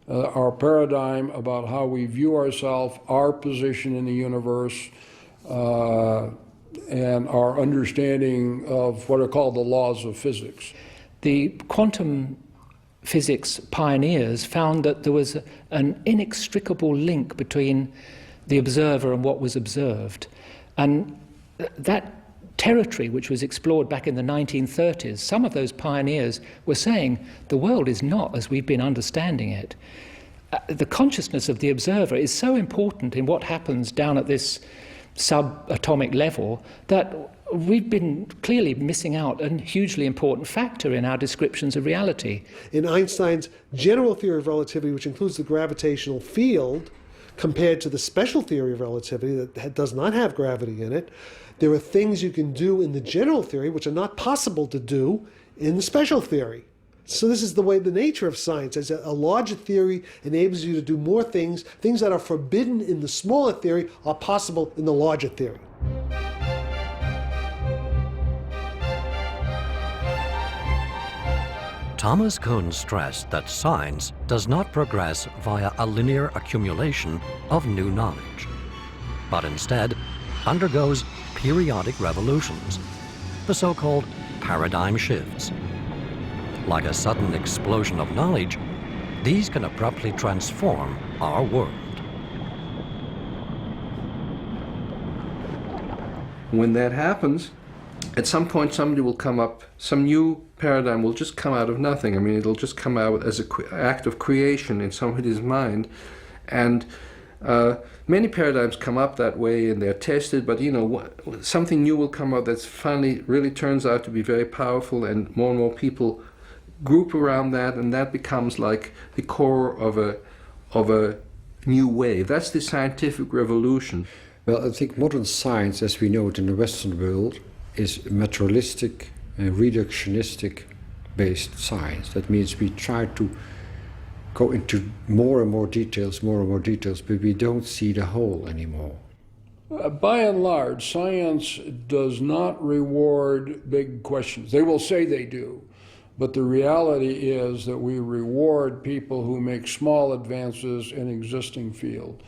our paradigm about how we view ourselves, our position in the universe, and our understanding of what are called the laws of physics. The quantum physics pioneers found that there was an inextricable link between the observer and what was observed. And that territory, which was explored back in the 1930s, some of those pioneers were saying the world is not as we've been understanding it. The consciousness of the observer is so important in what happens down at this subatomic level that we've been clearly missing out a hugely important factor in our descriptions of reality. In Einstein's general theory of relativity, which includes the gravitational field, compared to the special theory of relativity that does not have gravity in it, there are things you can do in the general theory which are not possible to do in the special theory. So this is the way, the nature of science, as a larger theory enables you to do more things. Things that are forbidden in the smaller theory are possible in the larger theory. Thomas Kuhn stressed that science does not progress via a linear accumulation of new knowledge, but instead undergoes periodic revolutions, the so-called paradigm shifts. Like a sudden explosion of knowledge, these can abruptly transform our world. When that happens, at some point somebody will come up, some new paradigm will just come out of nothing. I mean, it'll just come out as an act of creation in somebody's mind. And many paradigms come up that way and they're tested, but something new will come out that's finally really turns out to be very powerful, and more people group around that, and that becomes like the core of a new wave. That's the scientific revolution. Well, I think modern science, as we know it in the Western world, is materialistic, reductionistic based science. That means we try to go into more and more details, but we don't see the whole anymore. By and large, science does not reward big questions. They will say they do, but the reality is that we reward people who make small advances in existing field.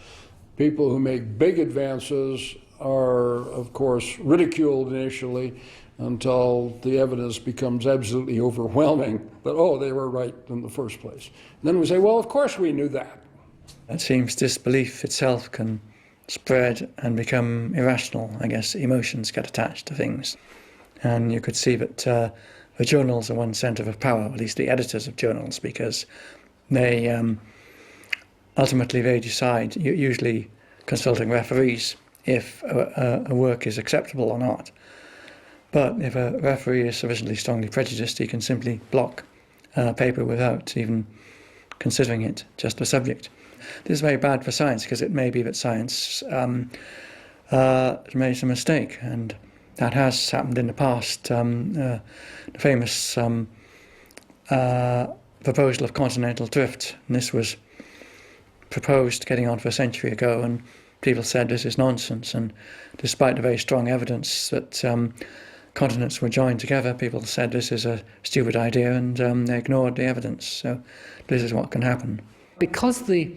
People who make big advances are, of course, ridiculed initially until the evidence becomes absolutely overwhelming that, oh, they were right in the first place. And then we say, well, of course we knew that. It seems disbelief itself can spread and become irrational. I guess emotions get attached to things. And you could see that the journals are one centre of power, at least the editors of journals, because they ultimately they decide, usually consulting referees, if a work is acceptable or not. But if a referee is sufficiently strongly prejudiced, he can simply block a paper without even considering it just a subject. This is very bad for science, because it may be that science made some mistake, and that has happened in the past. The famous proposal of continental drift, and this was proposed getting on for a century ago, and people said this is nonsense, and despite the very strong evidence that continents were joined together, people said this is a stupid idea, and they ignored the evidence. So this is what can happen. Because the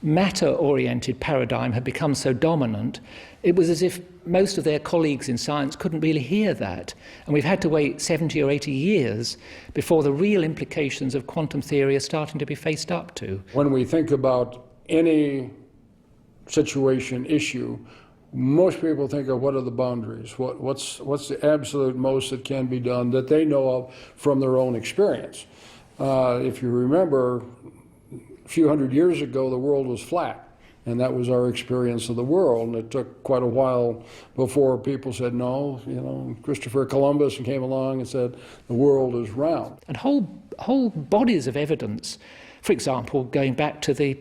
matter-oriented paradigm had become so dominant, it was as if most of their colleagues in science couldn't really hear that. And we've had to wait 70 or 80 years before the real implications of quantum theory are starting to be faced up to. When we think about any situation, issue, most people think of what are the boundaries, what's the absolute most that can be done that they know of from their own experience. If you remember, a few hundred years ago, the world was flat, and that was our experience of the world. And it took quite a while before people said, no, you know, Christopher Columbus came along and said, the world is round. And whole bodies of evidence, for example, going back to the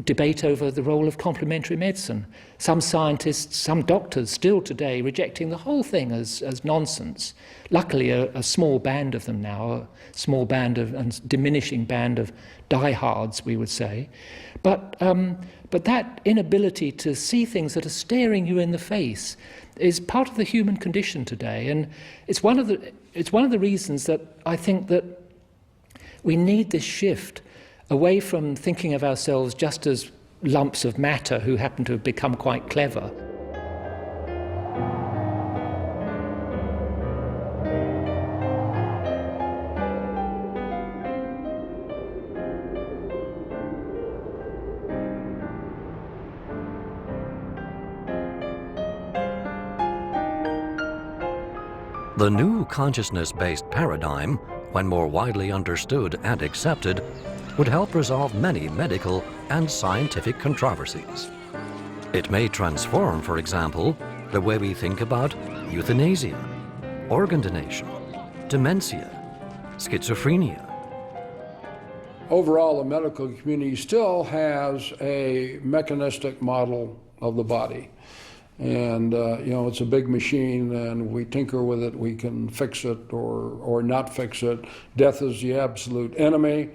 debate over the role of complementary medicine. Some scientists, some doctors still today rejecting the whole thing as nonsense. Luckily, a small band of them now, a small band of, and diminishing band of diehards, we would say. But that inability to see things that are staring you in the face is part of the human condition today, and it's one of the reasons that I think that we need this shift away from thinking of ourselves just as lumps of matter who happen to have become quite clever. The new consciousness-based paradigm, when more widely understood and accepted, would help resolve many medical and scientific controversies. It may transform, for example, the way we think about euthanasia, organ donation, dementia, schizophrenia. Overall, the medical community still has a mechanistic model of the body. And, you know, it's a big machine, and we tinker with it. We can fix it or not fix it. Death is the absolute enemy,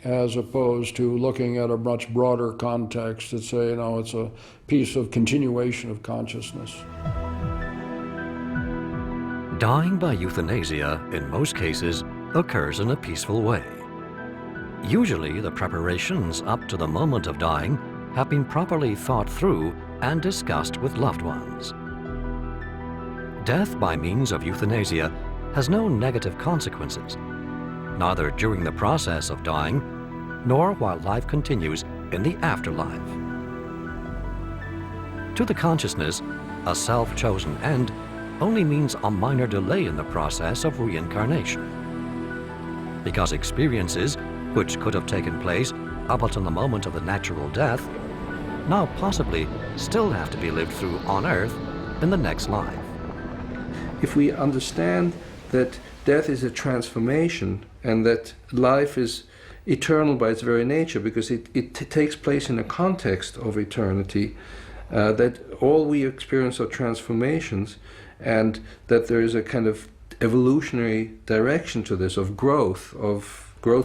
as opposed to looking at a much broader context that say, you know, it's a piece of continuation of consciousness. Dying by euthanasia, in most cases, occurs in a peaceful way. Usually, the preparations up to the moment of dying have been properly thought through and discussed with loved ones. Death by means of euthanasia has no negative consequences, neither during the process of dying, nor while life continues in the afterlife. To the consciousness, a self-chosen end only means a minor delay in the process of reincarnation. Because experiences which could have taken place up until the moment of the natural death now possibly still have to be lived through on Earth in the next life. If we understand that death is a transformation and that life is eternal by its very nature, because it takes place in a context of eternity, that all we experience are transformations, and that there is a kind of evolutionary direction to this, of growth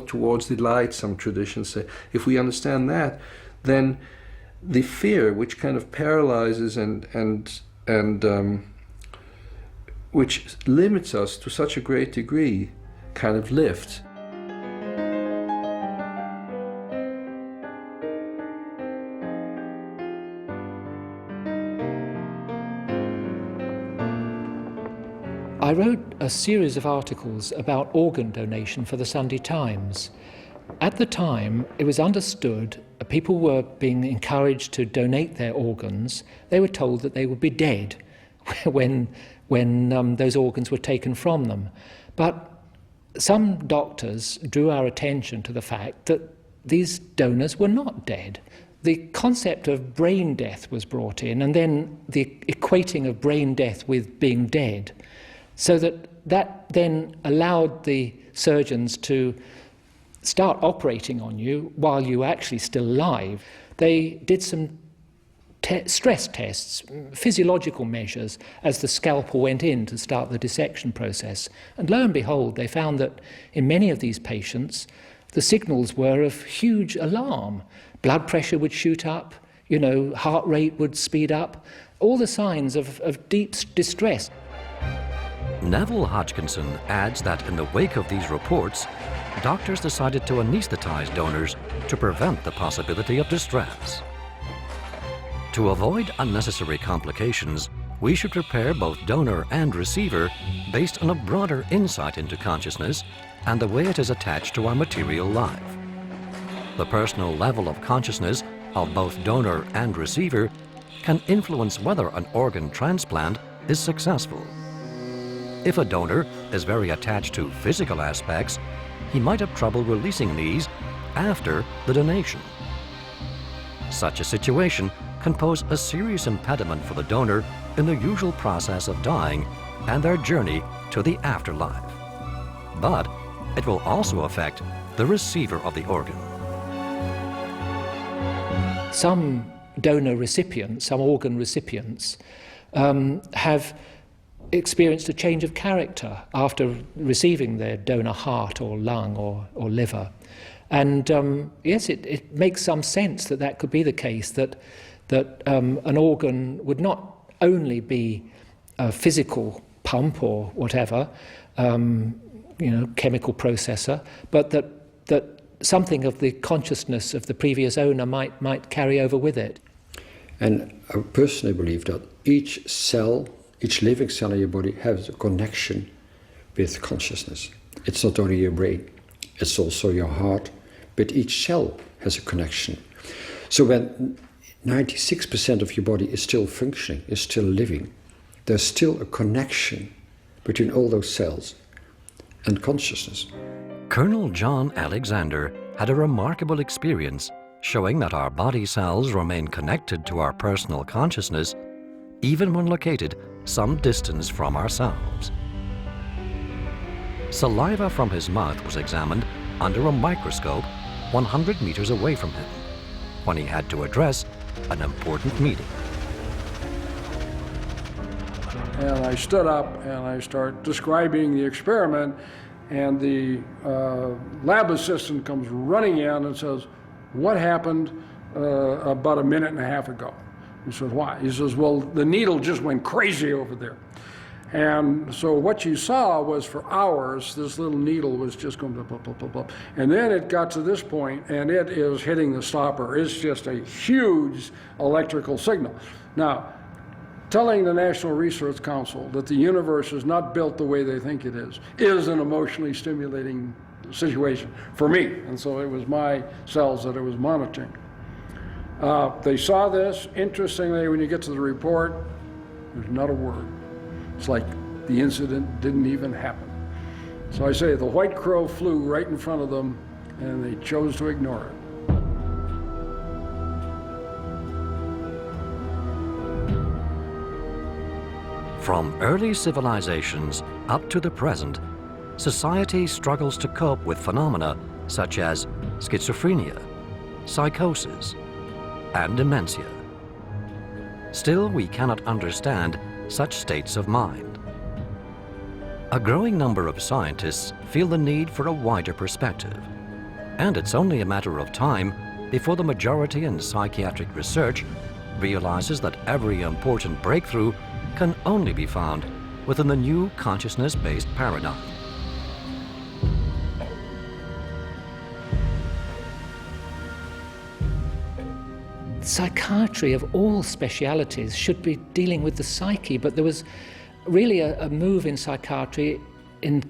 towards the light, some traditions say. If we understand that, then the fear which kind of paralyzes and which limits us to such a great degree kind of lifts. I wrote a series of articles about organ donation for the Sunday Times. At the time, it was understood people were being encouraged to donate their organs. They were told that they would be dead when those organs were taken from them. But some doctors drew our attention to the fact that these donors were not dead. The concept of brain death was brought in, and then the equating of brain death with being dead, so that then allowed the surgeons to start operating on you while you were actually still alive. They did some stress tests, physiological measures, as the scalpel went in to start the dissection process. And lo and behold, they found that in many of these patients, the signals were of huge alarm. Blood pressure would shoot up, you know, heart rate would speed up, all the signs of deep distress. Neville Hodgkinson adds that in the wake of these reports, doctors decided to anesthetize donors to prevent the possibility of distress. To avoid unnecessary complications, we should prepare both donor and receiver based on a broader insight into consciousness and the way it is attached to our material life. The personal level of consciousness of both donor and receiver can influence whether an organ transplant is successful. If a donor is very attached to physical aspects, he might have trouble releasing these after the donation. Such a situation can pose a serious impediment for the donor in the usual process of dying and their journey to the afterlife. But it will also affect the receiver of the organ. Some donor recipients, some organ recipients, have experienced a change of character after receiving their donor heart or lung or liver. And yes, it makes some sense that that could be the case, that an organ would not only be a physical pump or whatever, chemical processor, but that something of the consciousness of the previous owner might carry over with it. And I personally believe that each cell, each living cell in your body has a connection with consciousness. It's not only your brain, it's also your heart, but each cell has a connection. So when 96% of your body is still functioning, is still living, there's still a connection between all those cells and consciousness. Colonel John Alexander had a remarkable experience showing that our body cells remain connected to our personal consciousness even when located some distance from ourselves. Saliva from his mouth was examined under a microscope 100 meters away from him when he had to address an important meeting. And I stood up and I started describing the experiment, and the lab assistant comes running in and says, "What happened about a minute and a half ago?" He says, "Why?" He says, "Well, the needle just went crazy over there." And so what you saw was for hours, this little needle was just going blah, blah, blah, blah, blah. And then it got to this point and it is hitting the stopper. It's just a huge electrical signal. Now, telling the National Research Council that the universe is not built the way they think it is an emotionally stimulating situation for me. And so it was my cells that it was monitoring. They saw this. Interestingly, when you get to the report, there's not a word. It's like the incident didn't even happen. So I say the white crow flew right in front of them and they chose to ignore it. From early civilizations up to the present, society struggles to cope with phenomena such as schizophrenia, psychosis, and dementia. Still, we cannot understand such states of mind. A growing number of scientists feel the need for a wider perspective, and it's only a matter of time before the majority in psychiatric research realizes that every important breakthrough can only be found within the new consciousness-based paradigm. Psychiatry of all specialities should be dealing with the psyche, but there was really a move in psychiatry in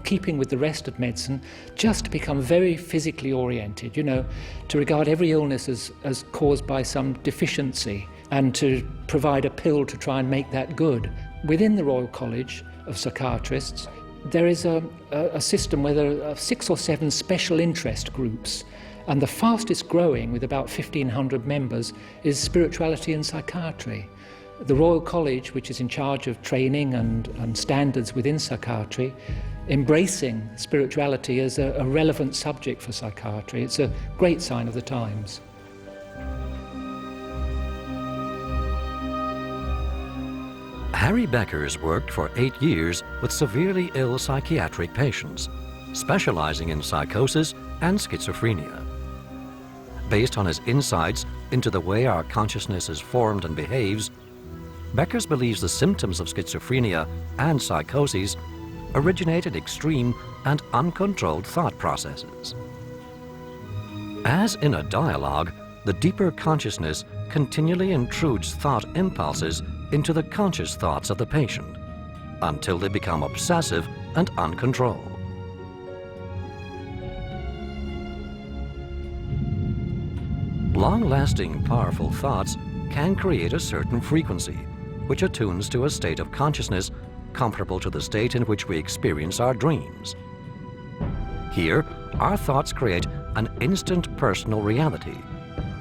keeping with the rest of medicine just to become very physically oriented, to regard every illness as caused by some deficiency and to provide a pill to try and make that good. Within the Royal College of Psychiatrists, there is a system where there are 6 or 7 special interest groups, and the fastest growing, with about 1,500 members, is spirituality and psychiatry. The Royal College, which is in charge of training and standards within psychiatry, embracing spirituality as a relevant subject for psychiatry. It's a great sign of the times. Harry Beckers worked for 8 years with severely ill psychiatric patients, specializing in psychosis and schizophrenia. Based on his insights into the way our consciousness is formed and behaves, Beckers believes the symptoms of schizophrenia and psychoses originate in extreme and uncontrolled thought processes. As in a dialogue, the deeper consciousness continually intrudes thought impulses into the conscious thoughts of the patient until they become obsessive and uncontrolled. Long-lasting, powerful thoughts can create a certain frequency, which attunes to a state of consciousness comparable to the state in which we experience our dreams. Here, our thoughts create an instant personal reality,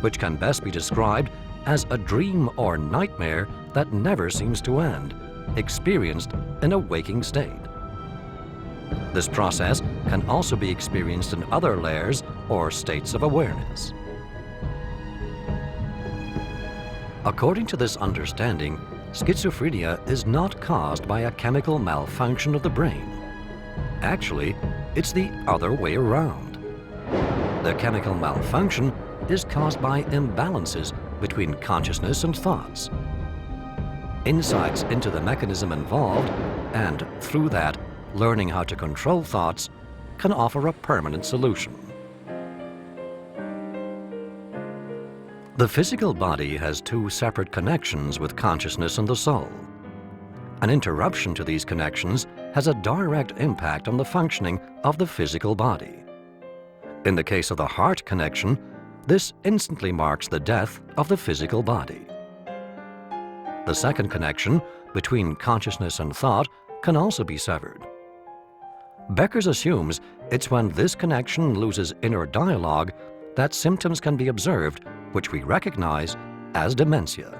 which can best be described as a dream or nightmare that never seems to end, experienced in a waking state. This process can also be experienced in other layers or states of awareness. According to this understanding, schizophrenia is not caused by a chemical malfunction of the brain. Actually, it's the other way around. The chemical malfunction is caused by imbalances between consciousness and thoughts. Insights into the mechanism involved, and through that, learning how to control thoughts, can offer a permanent solution. The physical body has two separate connections with consciousness and the soul. An interruption to these connections has a direct impact on the functioning of the physical body. In the case of the heart connection, this instantly marks the death of the physical body. The second connection, between consciousness and thought, can also be severed. Beckers assumes it's when this connection loses inner dialogue that symptoms can be observed, which we recognize as dementia.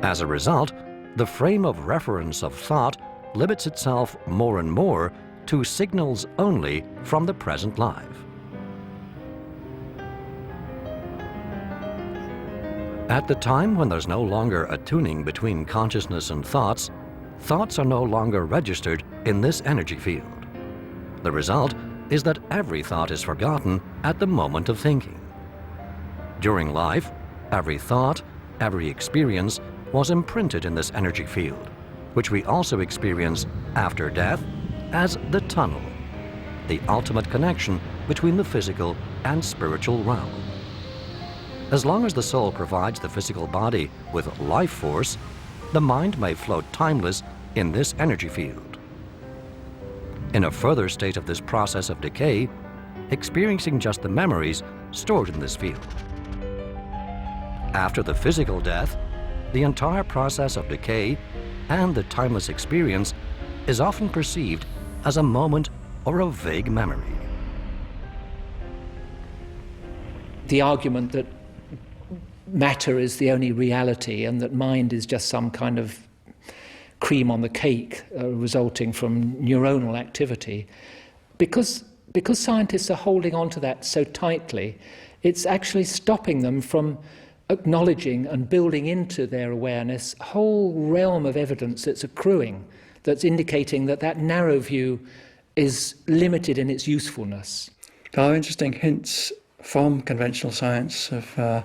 As a result, the frame of reference of thought limits itself more and more to signals only from the present life. At the time when there's no longer a tuning between consciousness and thoughts, thoughts are no longer registered in this energy field. The result is that every thought is forgotten at the moment of thinking. During life, every thought, every experience was imprinted in this energy field, which we also experience after death as the tunnel, the ultimate connection between the physical and spiritual realm. As long as the soul provides the physical body with life force, the mind may float timeless in this energy field. In a further state of this process of decay, experiencing just the memories stored in this field. After the physical death, the entire process of decay and the timeless experience is often perceived as a moment or a vague memory. The argument that matter is the only reality and that mind is just some kind of cream on the cake resulting from neuronal activity, because scientists are holding on to that so tightly, it's actually stopping them from acknowledging and building into their awareness a whole realm of evidence that's accruing, that's indicating that that narrow view is limited in its usefulness. There are interesting hints from conventional science of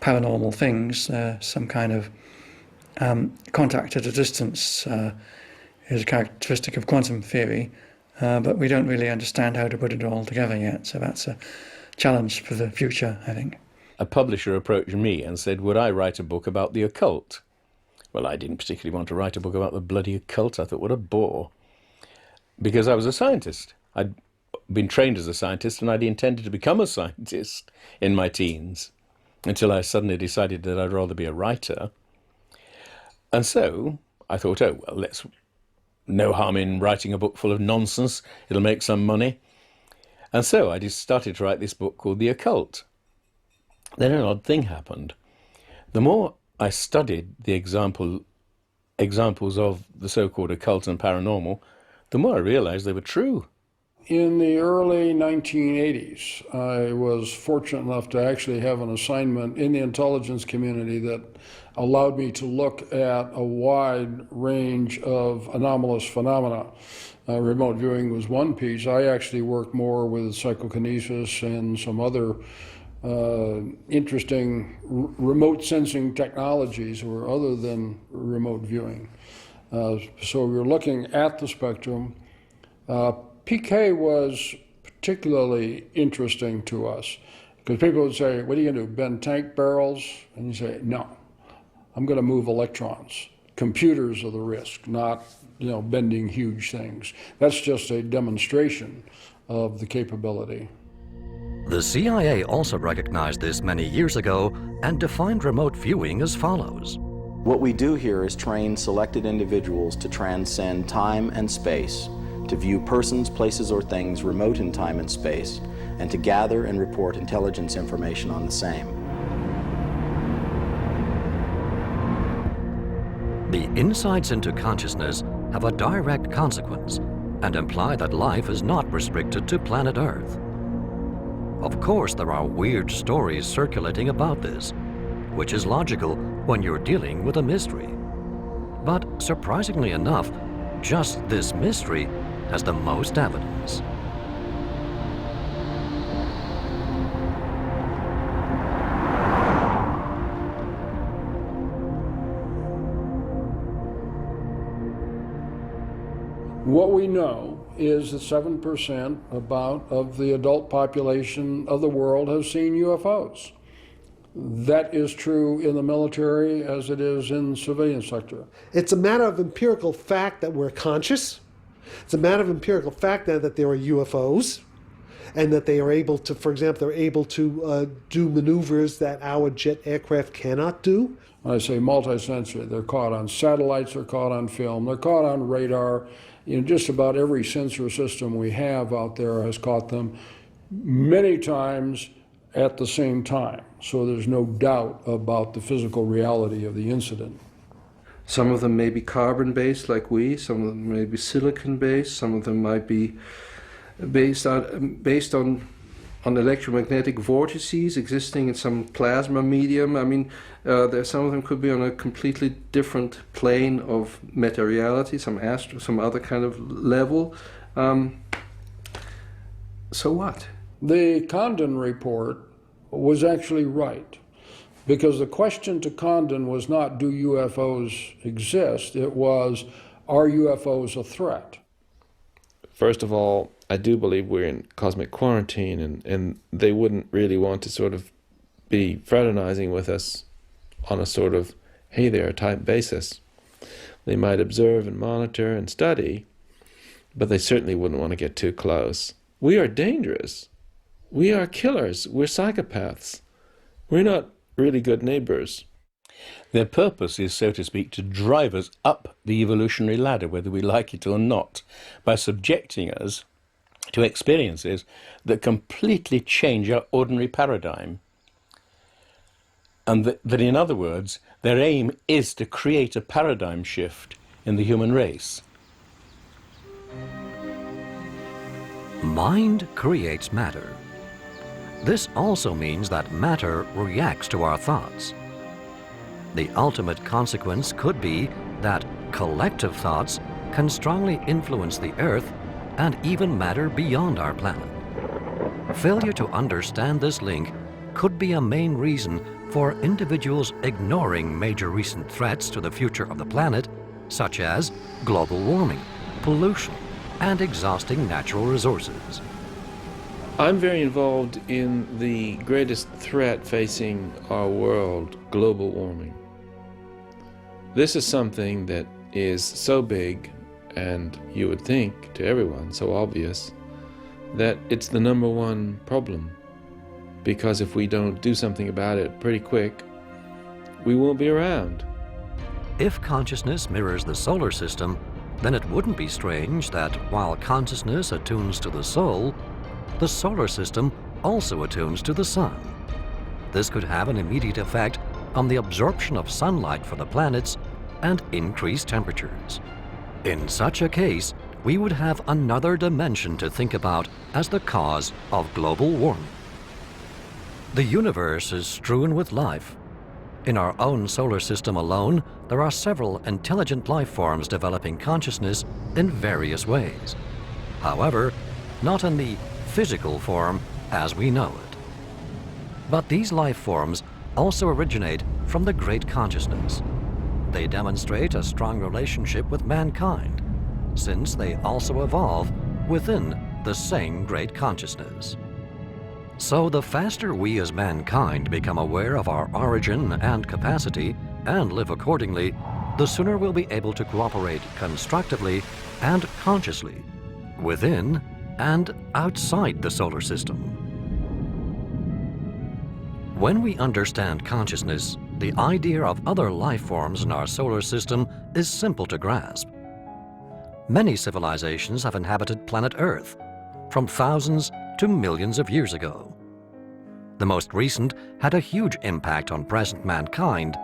paranormal things. Some kind of contact at a distance is a characteristic of quantum theory, but we don't really understand how to put it all together yet, so that's a challenge for the future, I think. A publisher approached me and said, would I write a book about the occult? Well, I didn't particularly want to write a book about the bloody occult. I thought, what a bore. Because I was a scientist. I'd been trained as a scientist, and I'd intended to become a scientist in my teens, until I suddenly decided that I'd rather be a writer. And so I thought, oh, well, no harm in writing a book full of nonsense. It'll make some money. And so I just started to write this book called The Occult. Then an odd thing happened. The more I studied the examples of the so-called occult and paranormal, the more I realized they were true. In the early 1980s, I was fortunate enough to actually have an assignment in the intelligence community that allowed me to look at a wide range of anomalous phenomena. Remote viewing was one piece. I actually worked more with psychokinesis and some other interesting remote sensing technologies or other than remote viewing. So we're looking at the spectrum. PK was particularly interesting to us because people would say, what are you going to do, bend tank barrels? And you say, no, I'm going to move electrons. Computers are the risk, not bending huge things. That's just a demonstration of the capability. The CIA also recognized this many years ago and defined remote viewing as follows. What we do here is train selected individuals to transcend time and space, to view persons, places, or things remote in time and space, and to gather and report intelligence information on the same. The insights into consciousness have a direct consequence and imply that life is not restricted to planet Earth. Of course, there are weird stories circulating about this, which is logical when you're dealing with a mystery. But surprisingly enough, just this mystery has the most evidence. What we know is that 7% of the adult population of the world has seen UFOs. That is true in the military as it is in the civilian sector. It's a matter of empirical fact that we're conscious. It's a matter of empirical fact that there are UFOs and that they are able to, for example, they're able to do maneuvers that our jet aircraft cannot do. When I say multisensory, they're caught on satellites, they're caught on film, they're caught on radar. Just about every sensor system we have out there has caught them many times at the same time. So there's no doubt about the physical reality of the incident. Some of them may be carbon-based like we, some of them may be silicon-based, some of them might be based on electromagnetic vortices existing in some plasma medium. I mean, some of them could be on a completely different plane of materiality, some other kind of level. So what? The Condon report was actually right, because the question to Condon was not, do UFOs exist? It was, are UFOs a threat? First of all, I do believe we're in cosmic quarantine, and they wouldn't really want to sort of be fraternizing with us on a sort of hey there type basis. They might observe and monitor and study, but they certainly wouldn't want to get too close. We are dangerous. We are killers. We're psychopaths. We're not really good neighbors. Their purpose is, so to speak, to drive us up the evolutionary ladder, whether we like it or not, by subjecting us to experiences that completely change our ordinary paradigm. And that in other words, their aim is to create a paradigm shift in the human race. Mind creates matter. This also means that matter reacts to our thoughts. The ultimate consequence could be that collective thoughts can strongly influence the Earth and even matter beyond our planet. Failure to understand this link could be a main reason for individuals ignoring major recent threats to the future of the planet, such as global warming, pollution, and exhausting natural resources. I'm very involved in the greatest threat facing our world, global warming. This is something that is so big, and you would think to everyone so obvious, that it's the number one problem. Because if we don't do something about it pretty quick, we won't be around. If consciousness mirrors the solar system, then it wouldn't be strange that while consciousness attunes to the soul, the solar system also attunes to the sun. This could have an immediate effect on the absorption of sunlight for the planets and increase temperatures. In such a case, we would have another dimension to think about as the cause of global warming. The universe is strewn with life. In our own solar system alone, there are several intelligent life forms developing consciousness in various ways. However, not in the physical form as we know it. But these life forms also originate from the great consciousness. they demonstrate a strong relationship with mankind, since they also evolve within the same great consciousness. So the faster we as mankind become aware of our origin and capacity and live accordingly, the sooner we'll be able to cooperate constructively and consciously within and outside the solar system. When we understand consciousness, the idea of other life forms in our solar system is simple to grasp. Many civilizations have inhabited planet Earth, from thousands to millions of years ago. The most recent had a huge impact on present mankind,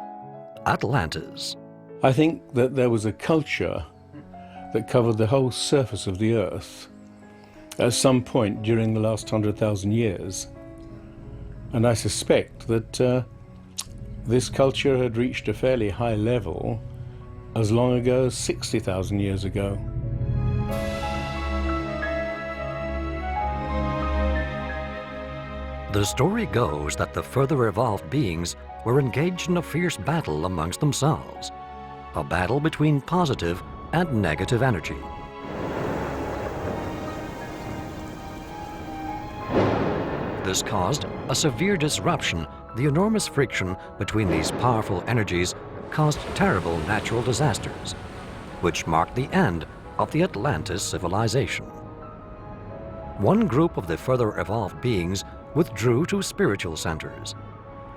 Atlantis. I think that there was a culture that covered the whole surface of the Earth at some point during the last 100,000 years. And I suspect that this culture had reached a fairly high level as long ago as 60,000 years ago. The story goes that the further evolved beings were engaged in a fierce battle amongst themselves, a battle between positive and negative energy. This caused a severe disruption. The enormous friction between these powerful energies caused terrible natural disasters, which marked the end of the Atlantis civilization. One group of the further evolved beings withdrew to spiritual centers.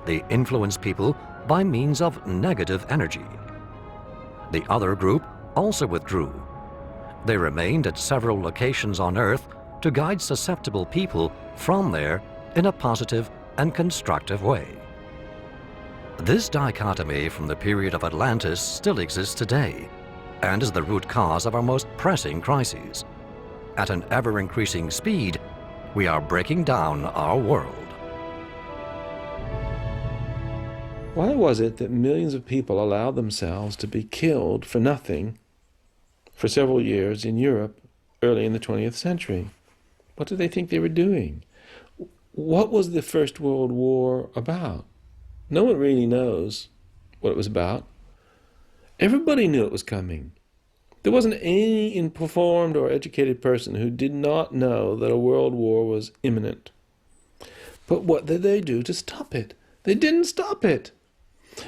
They influenced people by means of negative energy. The other group also withdrew. They remained at several locations on Earth to guide susceptible people from there in a positive and constructive way. This dichotomy from the period of Atlantis still exists today and is the root cause of our most pressing crises. At an ever-increasing speed, we are breaking down our world. Why was it that millions of people allowed themselves to be killed for nothing for several years in Europe early in the 20th century? What did they think they were doing? What was the First World War about? No one really knows what it was about. Everybody knew it was coming. There wasn't any informed or educated person who did not know that a world war was imminent. But what did they do to stop it? They didn't stop it.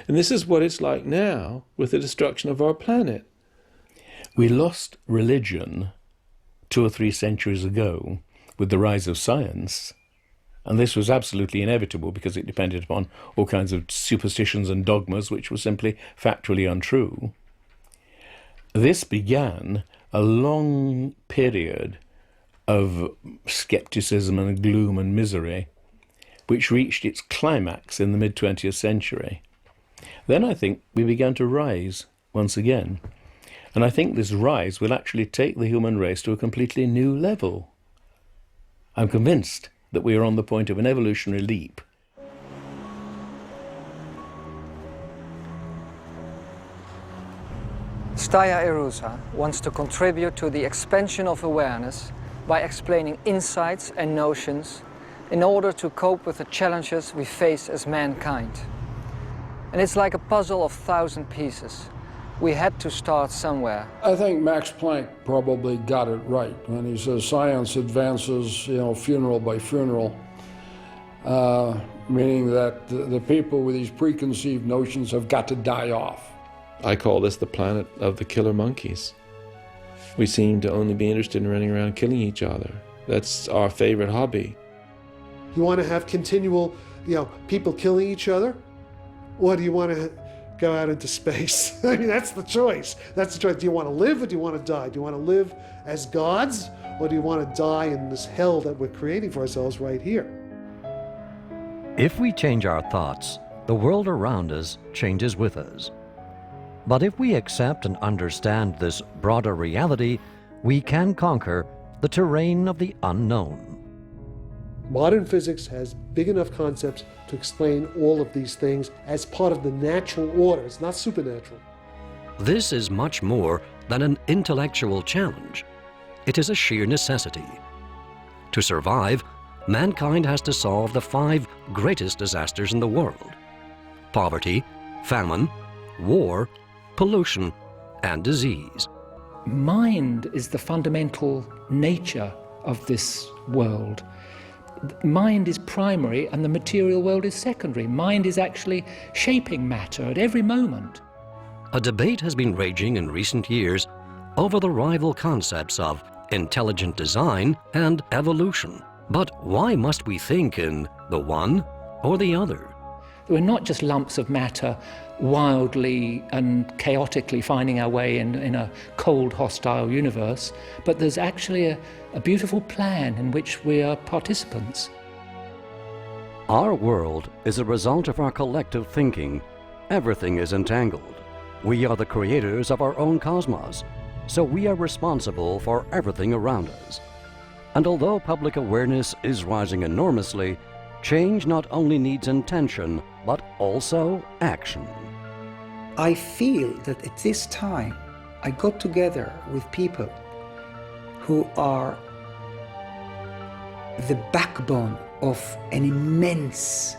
And this is what it's like now with the destruction of our planet. We lost religion 2 or 3 centuries ago with the rise of science. And this was absolutely inevitable because it depended upon all kinds of superstitions and dogmas which were simply factually untrue. This began a long period of skepticism and gloom and misery, which reached its climax in the mid-20th century. Then I think we began to rise once again. And I think this rise will actually take the human race to a completely new level. I'm convinced that we are on the point of an evolutionary leap. Staya Erusa wants to contribute to the expansion of awareness by explaining insights and notions in order to cope with the challenges we face as mankind. And it's like a puzzle of 1,000 pieces. We had to start somewhere. I think Max Planck probably got it right when he says science advances, funeral by funeral, meaning that the people with these preconceived notions have got to die off. I call this the planet of the killer monkeys. We seem to only be interested in running around killing each other. That's our favorite hobby. You want to have continual, people killing each other? Or do you want to go out into space? I mean, that's the choice. That's the choice. Do you want to live or do you want to die? Do you want to live as gods or do you want to die in this hell that we're creating for ourselves right here? If we change our thoughts, the world around us changes with us. But if we accept and understand this broader reality, we can conquer the terrain of the unknown. Modern physics has big enough concepts to explain all of these things as part of the natural order. It's not supernatural. This is much more than an intellectual challenge. It is a sheer necessity. To survive, mankind has to solve the 5 greatest disasters in the world: poverty, famine, war, pollution, and disease. Mind is the fundamental nature of this world. Mind is primary and the material world is secondary. Mind is actually shaping matter at every moment. A debate has been raging in recent years over the rival concepts of intelligent design and evolution. But why must we think in the one or the other? We're not just lumps of matter wildly and chaotically finding our way in a cold, hostile universe, but there's actually a beautiful plan in which we are participants. Our world is a result of our collective thinking. Everything is entangled. We are the creators of our own cosmos, so we are responsible for everything around us. And although public awareness is rising enormously, change not only needs intention, but also action. I feel that at this time, I got together with people who are the backbone of an immense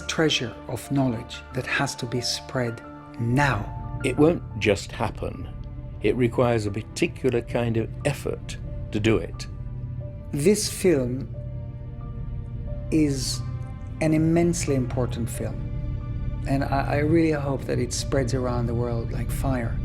treasure of knowledge that has to be spread now. It won't just happen. It requires a particular kind of effort to do it. This film is an immensely important film, and I really hope that it spreads around the world like fire.